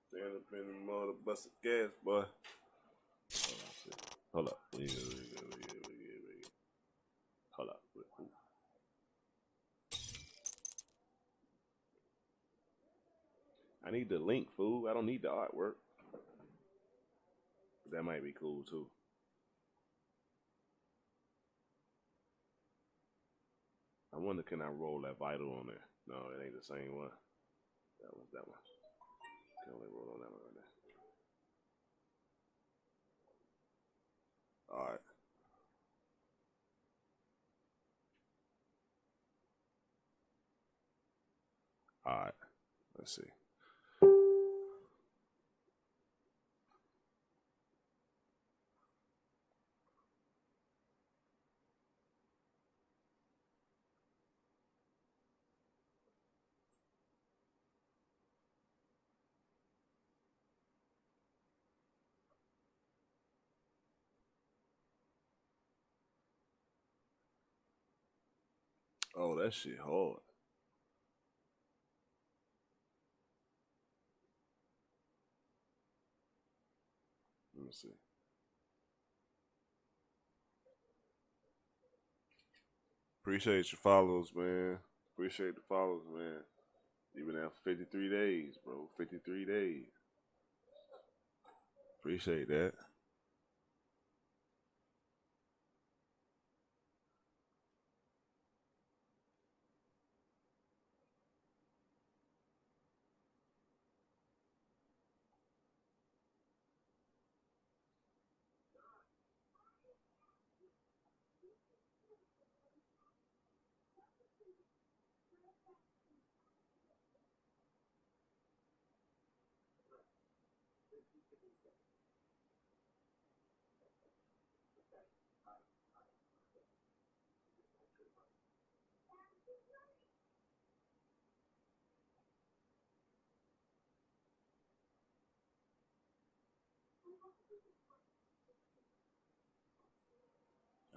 Stand up in the motor, bust a gas, boy. Hold up. Hold up. I need the link, fool. I don't need the artwork. That might be cool too. I wonder, can I roll that Vital on there? No, it ain't the same one. That one. Can only roll on that one right All right. All right. Let's see. Oh, that shit hard. Let me see. Appreciate your follows, man. Appreciate the follows, man. You've been out for 53 days, bro. 53 days. Appreciate that.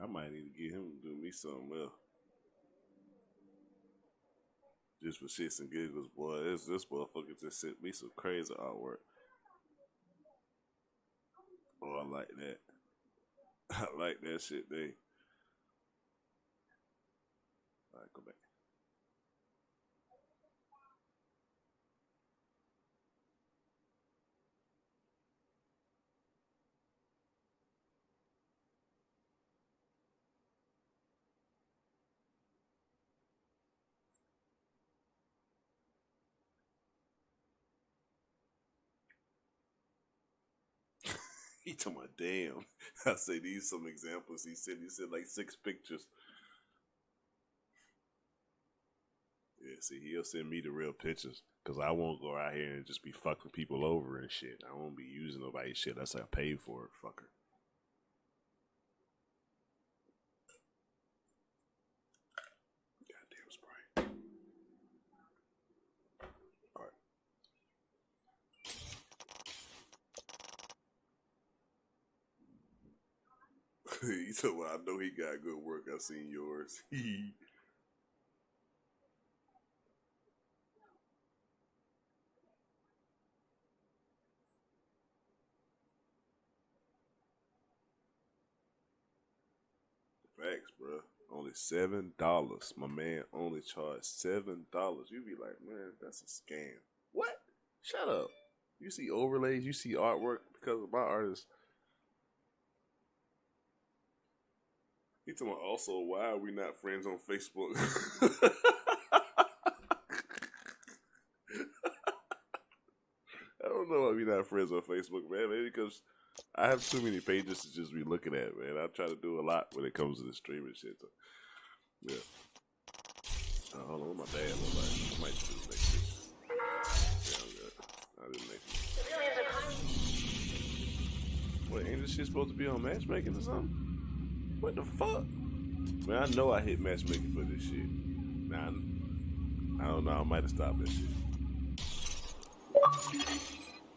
I might need to get him to do me something else. Just for shits and giggles, boy. This motherfucker just sent me some crazy artwork. Oh, I like that. I like that shit, they. Alright, go back. He told me, damn. I say these some examples. He said like 6 pictures. Yeah, see, he'll send me the real pictures. Because I won't go out here and just be fucking people over and shit. I won't be using nobody's shit. That's how I paid for it, fucker. Goddamn Sprite. Alright. He said, well, I know he got good work. I seen yours. Facts, bro. Only $7. My man only charged $7. You be like, man, that's a scam. What? Shut up. You see overlays, you see artwork because of my artist. He told me also, why are we not friends on Facebook? I don't know why we not friends on Facebook, man. Maybe because I have too many pages to just be looking at, man. I try to do a lot when it comes to the streaming shit. So, yeah. Hold on, what my dad look like? I might do the next picture. Yeah, I'm good. I'll do the next one. What, ain't this shit supposed to be on matchmaking or something? What the fuck? Man, I know I hit matchmaking for this shit. Nah, I don't know. I might have stopped that shit.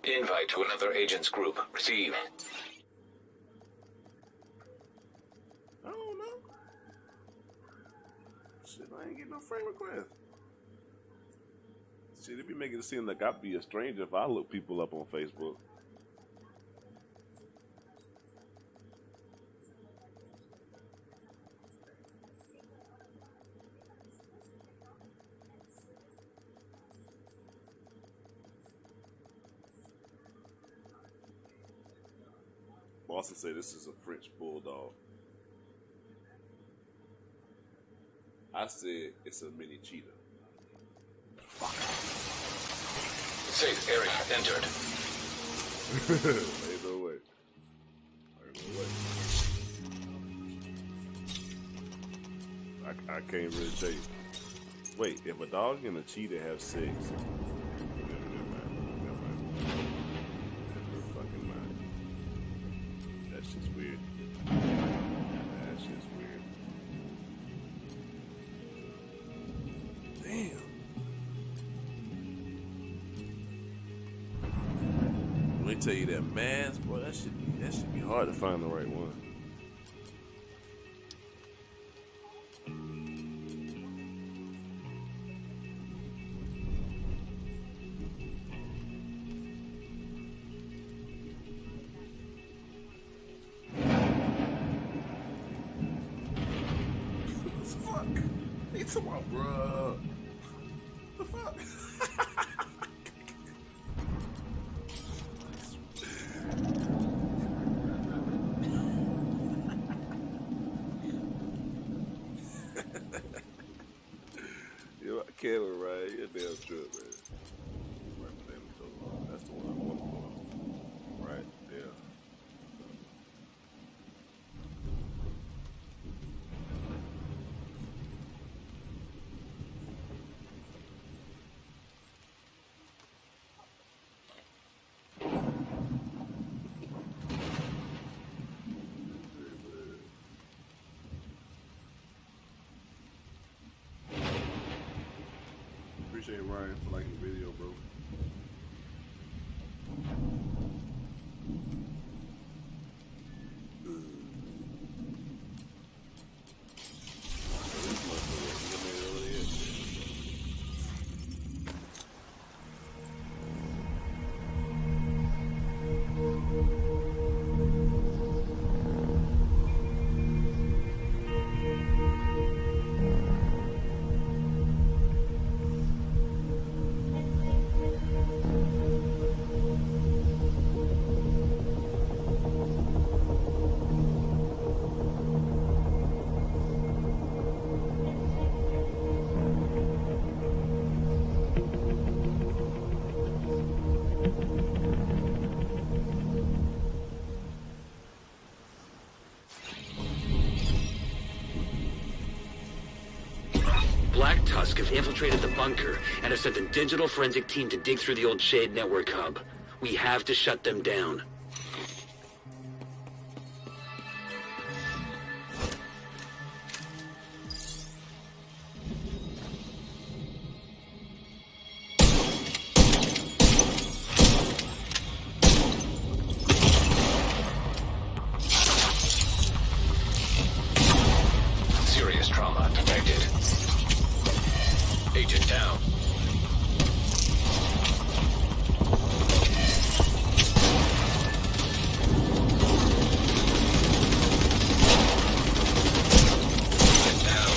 Invite to another agent's group. Receive. I don't know. Shit, I ain't getting no friend request. Shit, it be making it seem like I'd be a stranger if I look people up on Facebook. Boston say this is a French bulldog. I said it's a mini cheetah. Safe area entered. Ain't no way. Ain't no way. I can't really tell you. Wait, if a dog and a cheetah have sex, never mind. Fucking mind. That's just weird. That's just weird. Damn. Let me tell you that mask, boy. That should be hard to find the right one. Come on, bro. The fuck? Yo, I can't ride. You're damn true, man. That's the one I want to go on. Right there. Appreciate Ryan for liking the video, bro. Black Tusk have infiltrated the bunker and have sent a digital forensic team to dig through the old Shade network hub. We have to shut them down. Serious trauma detected. Agent down. Agent down.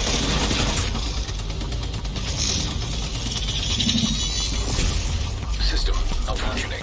System malfunctioning.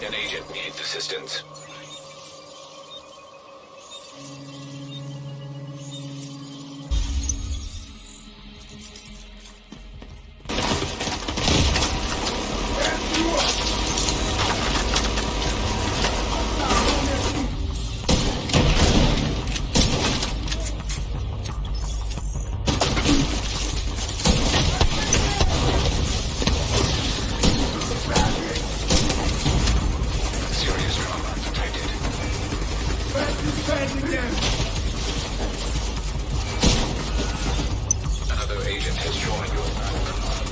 An agent needs assistance. Serious trauma detected. Another agent has joined your battle command.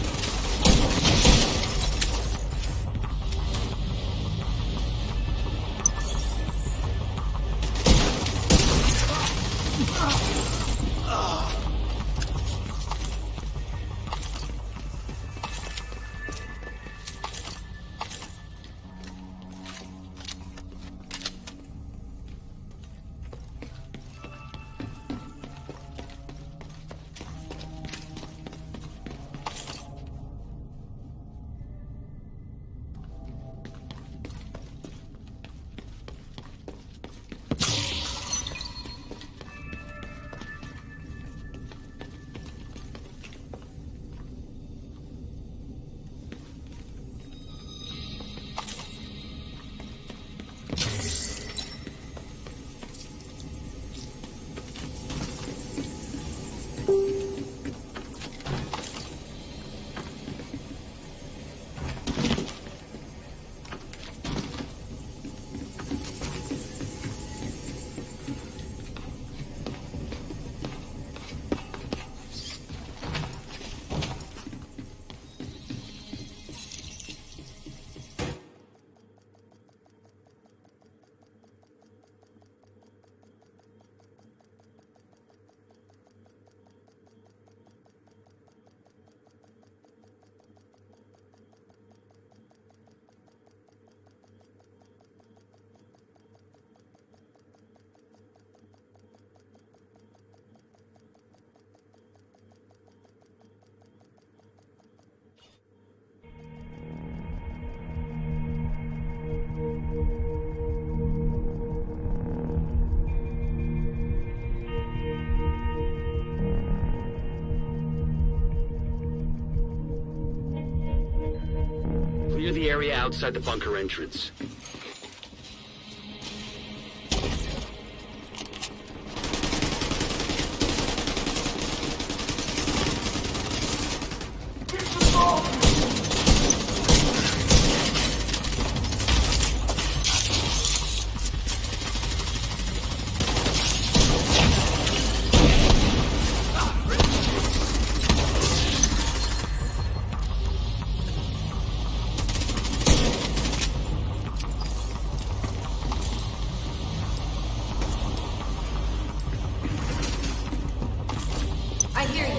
Clear the area outside the bunker entrance. I hear you.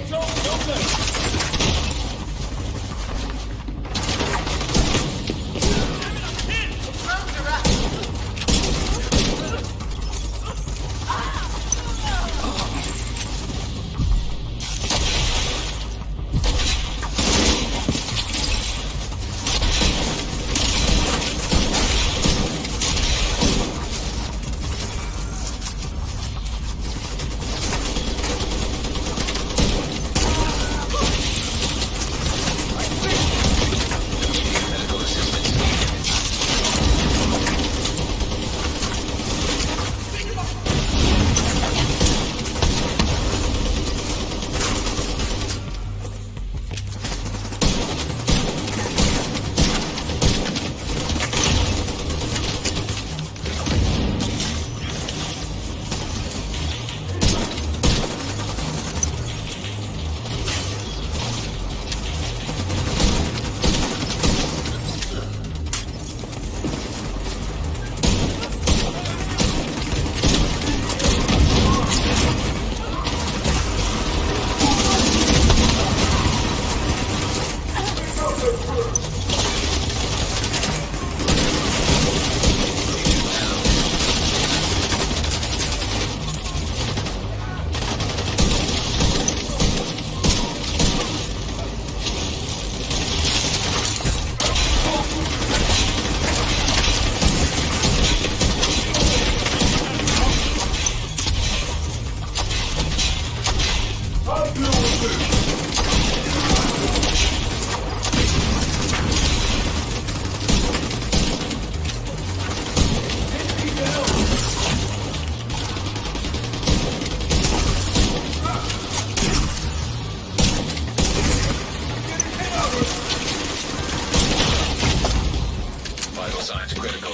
signs critical.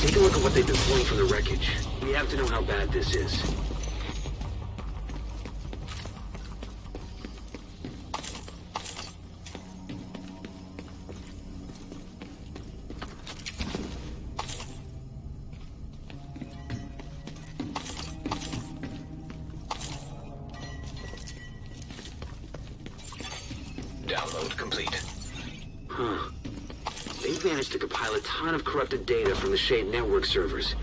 Take a look at what they've been pulling from the wreckage. We have to know how bad this is. Download complete. Huh. They've managed to compile a ton of corrupted data from the Shade network servers.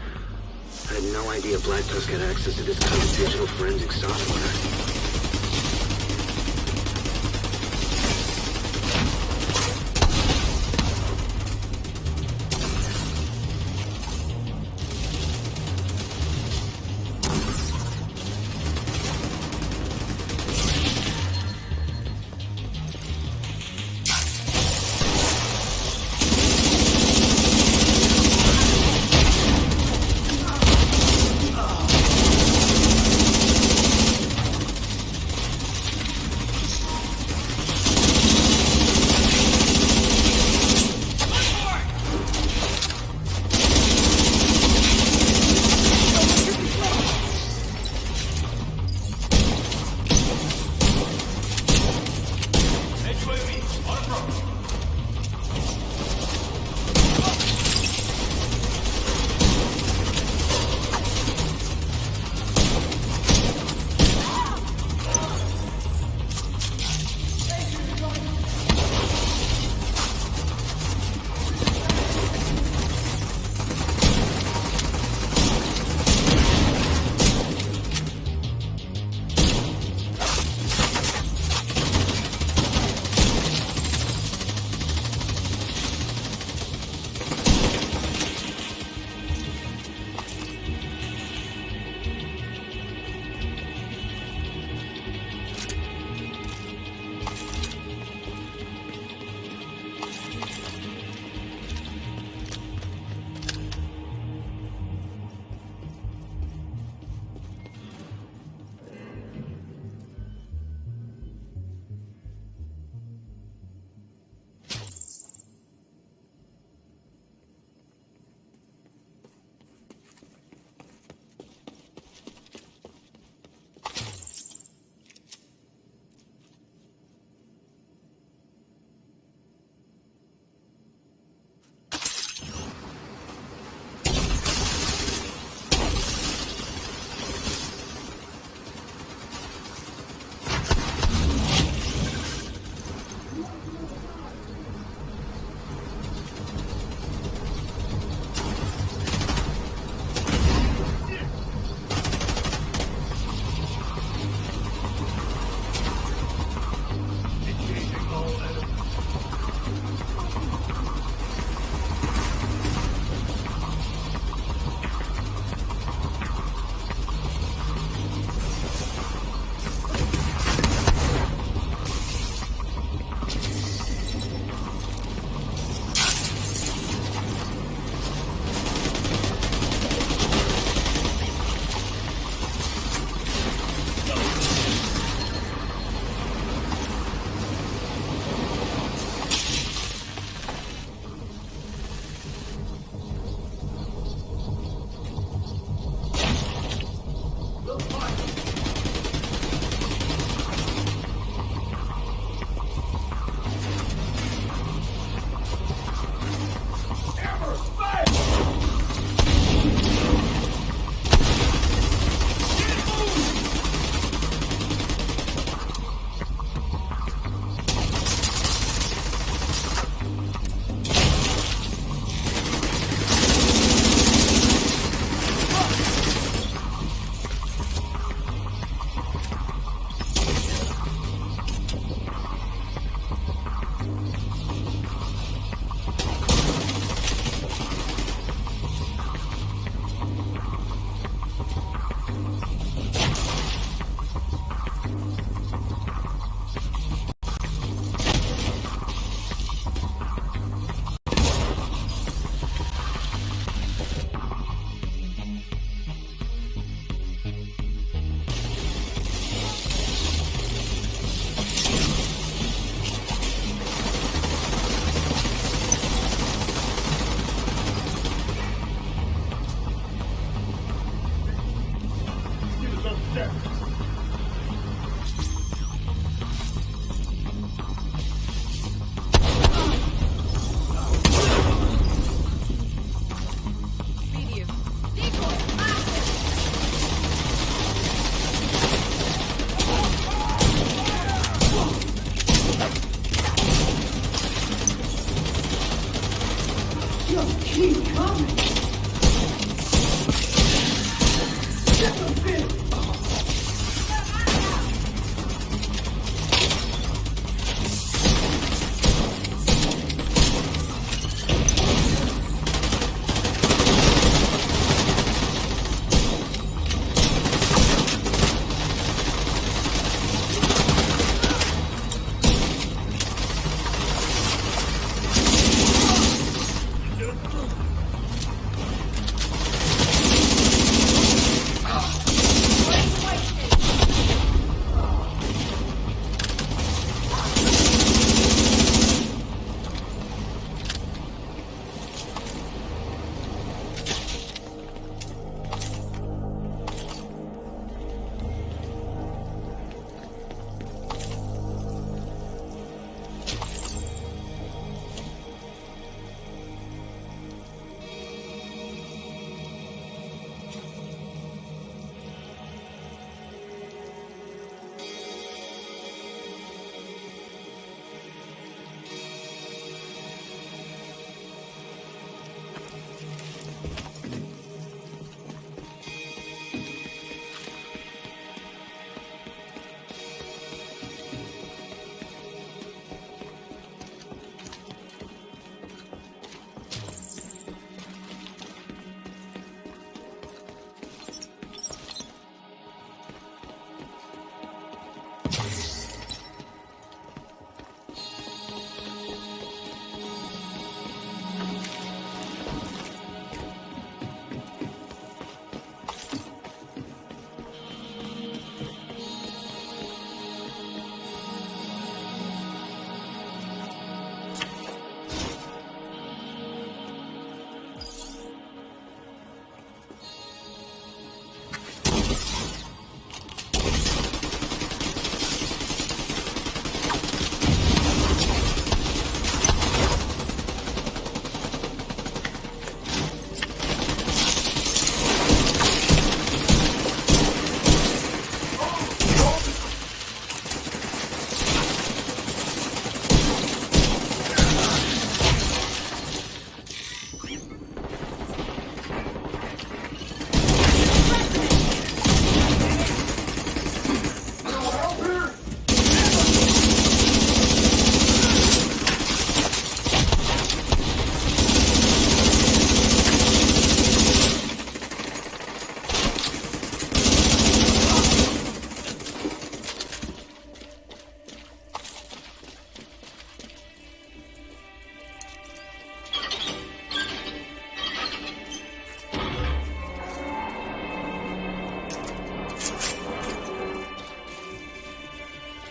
I had no idea Black Tusk had access to this kind of digital forensic software.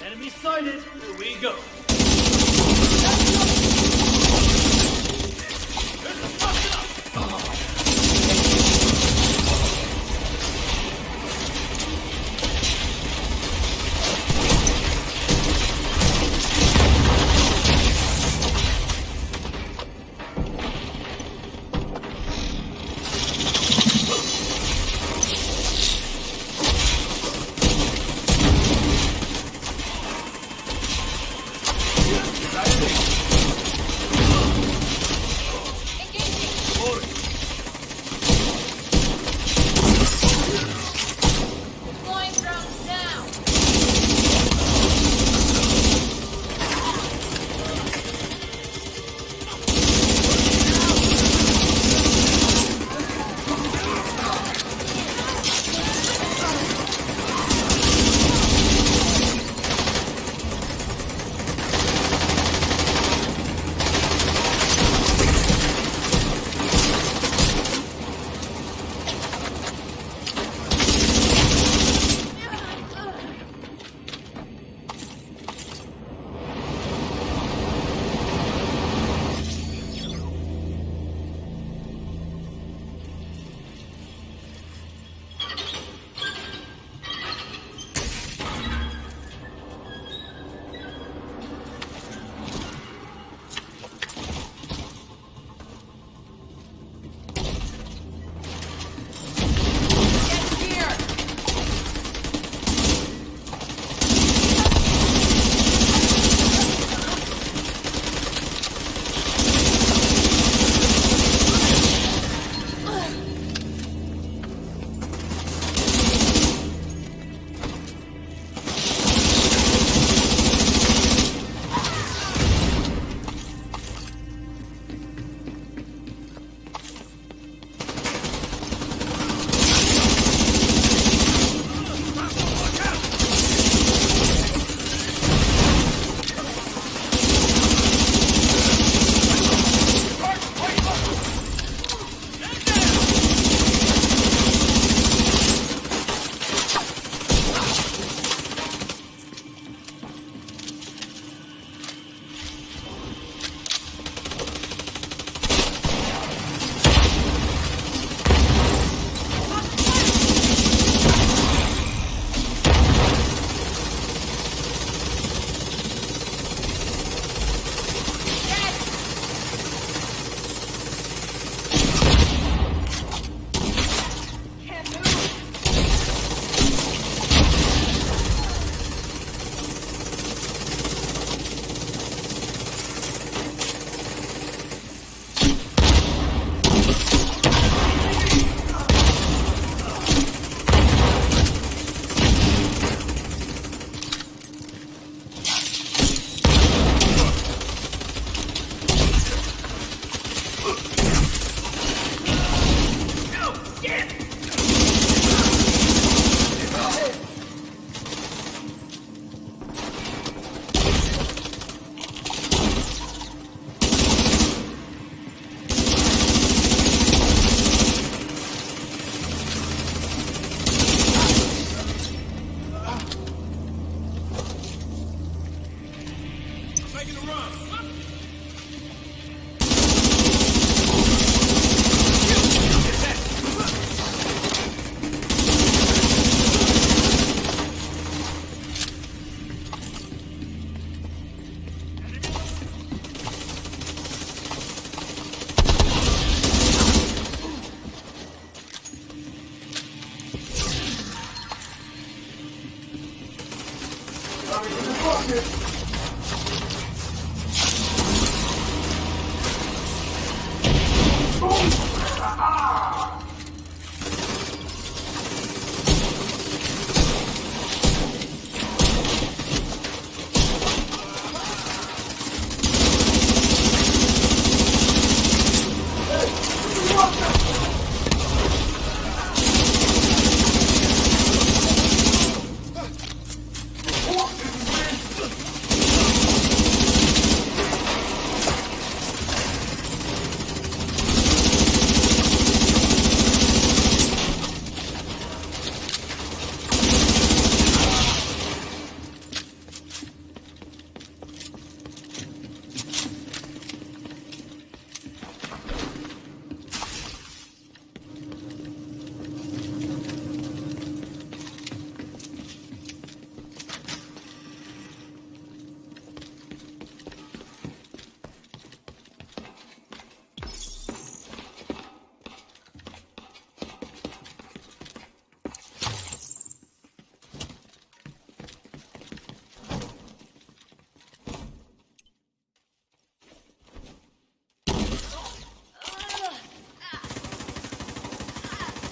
Enemy sighted. Here we go.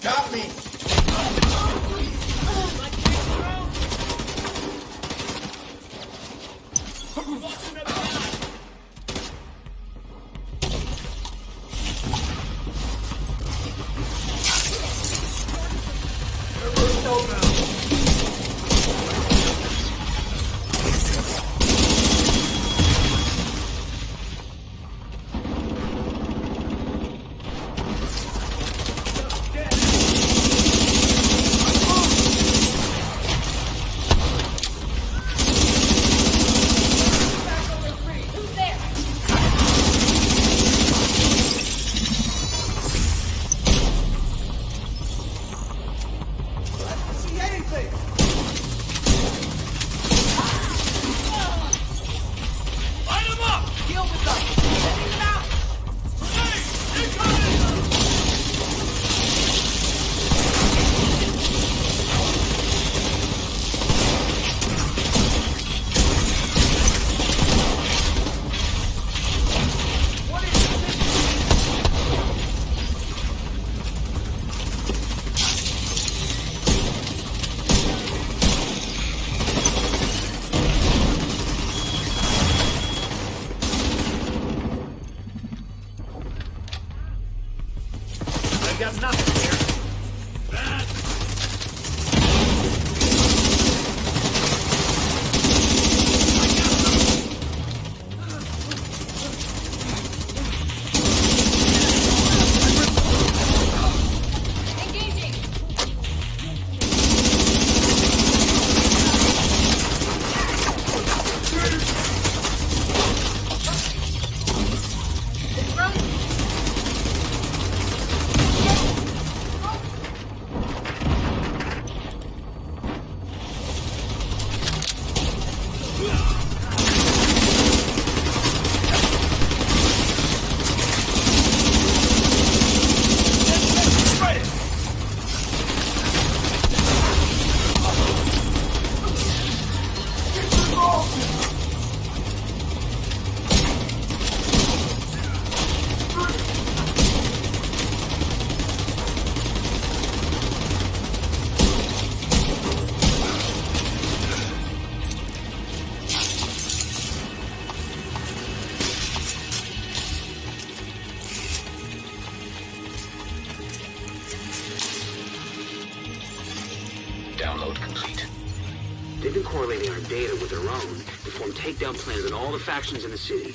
Got me! Got nothing here. Download complete. They've been correlating our data with their own to form takedown plans on all the factions in the city.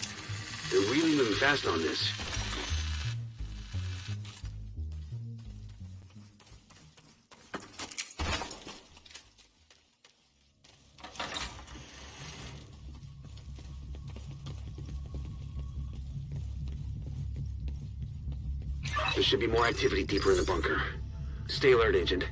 They're really moving fast on this. There should be more activity deeper in the bunker. Stay alert, Agent.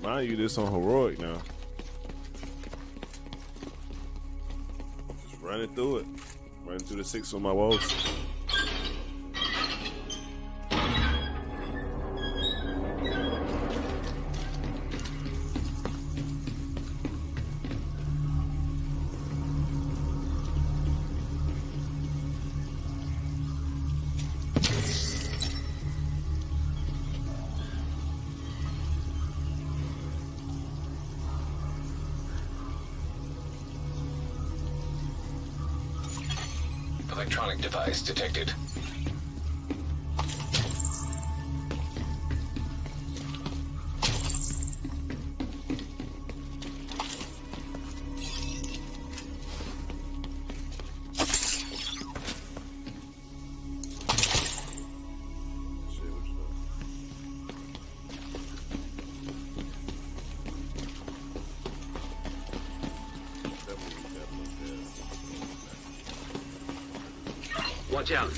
Mind you, this on heroic now. Just running through it. Running through the 6 on my woes. Electronic device detected. Watch out.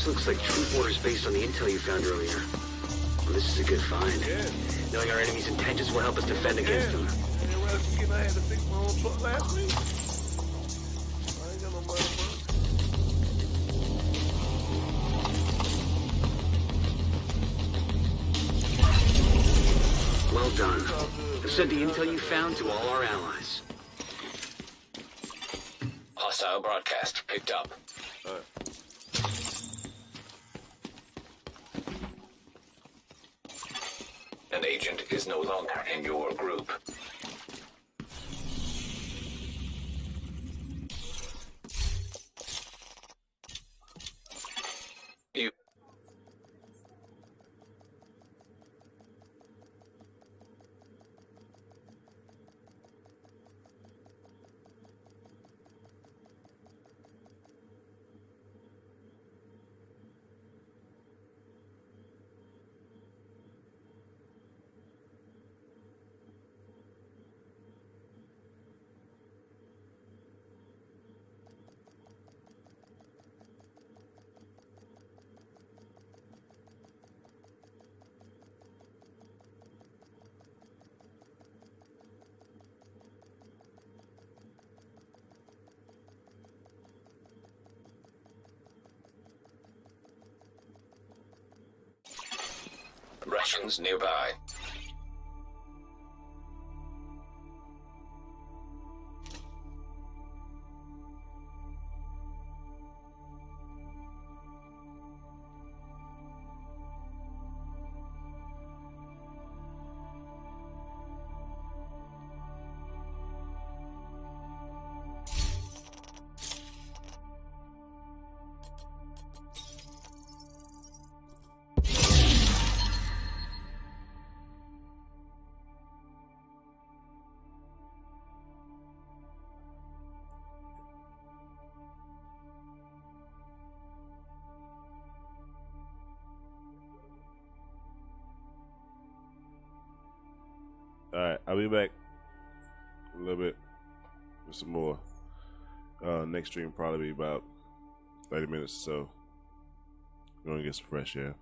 Looks like troop orders based on the intel you found earlier. Well, this is a good find. Yeah. Knowing our enemy's intentions will help us defend against them. I had to fix my own truck last week. I ain't got no money for it. Well done. I've sent the intel you found to all our allies. Hostile broadcast picked up. An agent is no longer in your group. You. Russians nearby. Alright, I'll be back a little bit with some more. Next stream probably be about 30 minutes or so. We're gonna get some fresh air.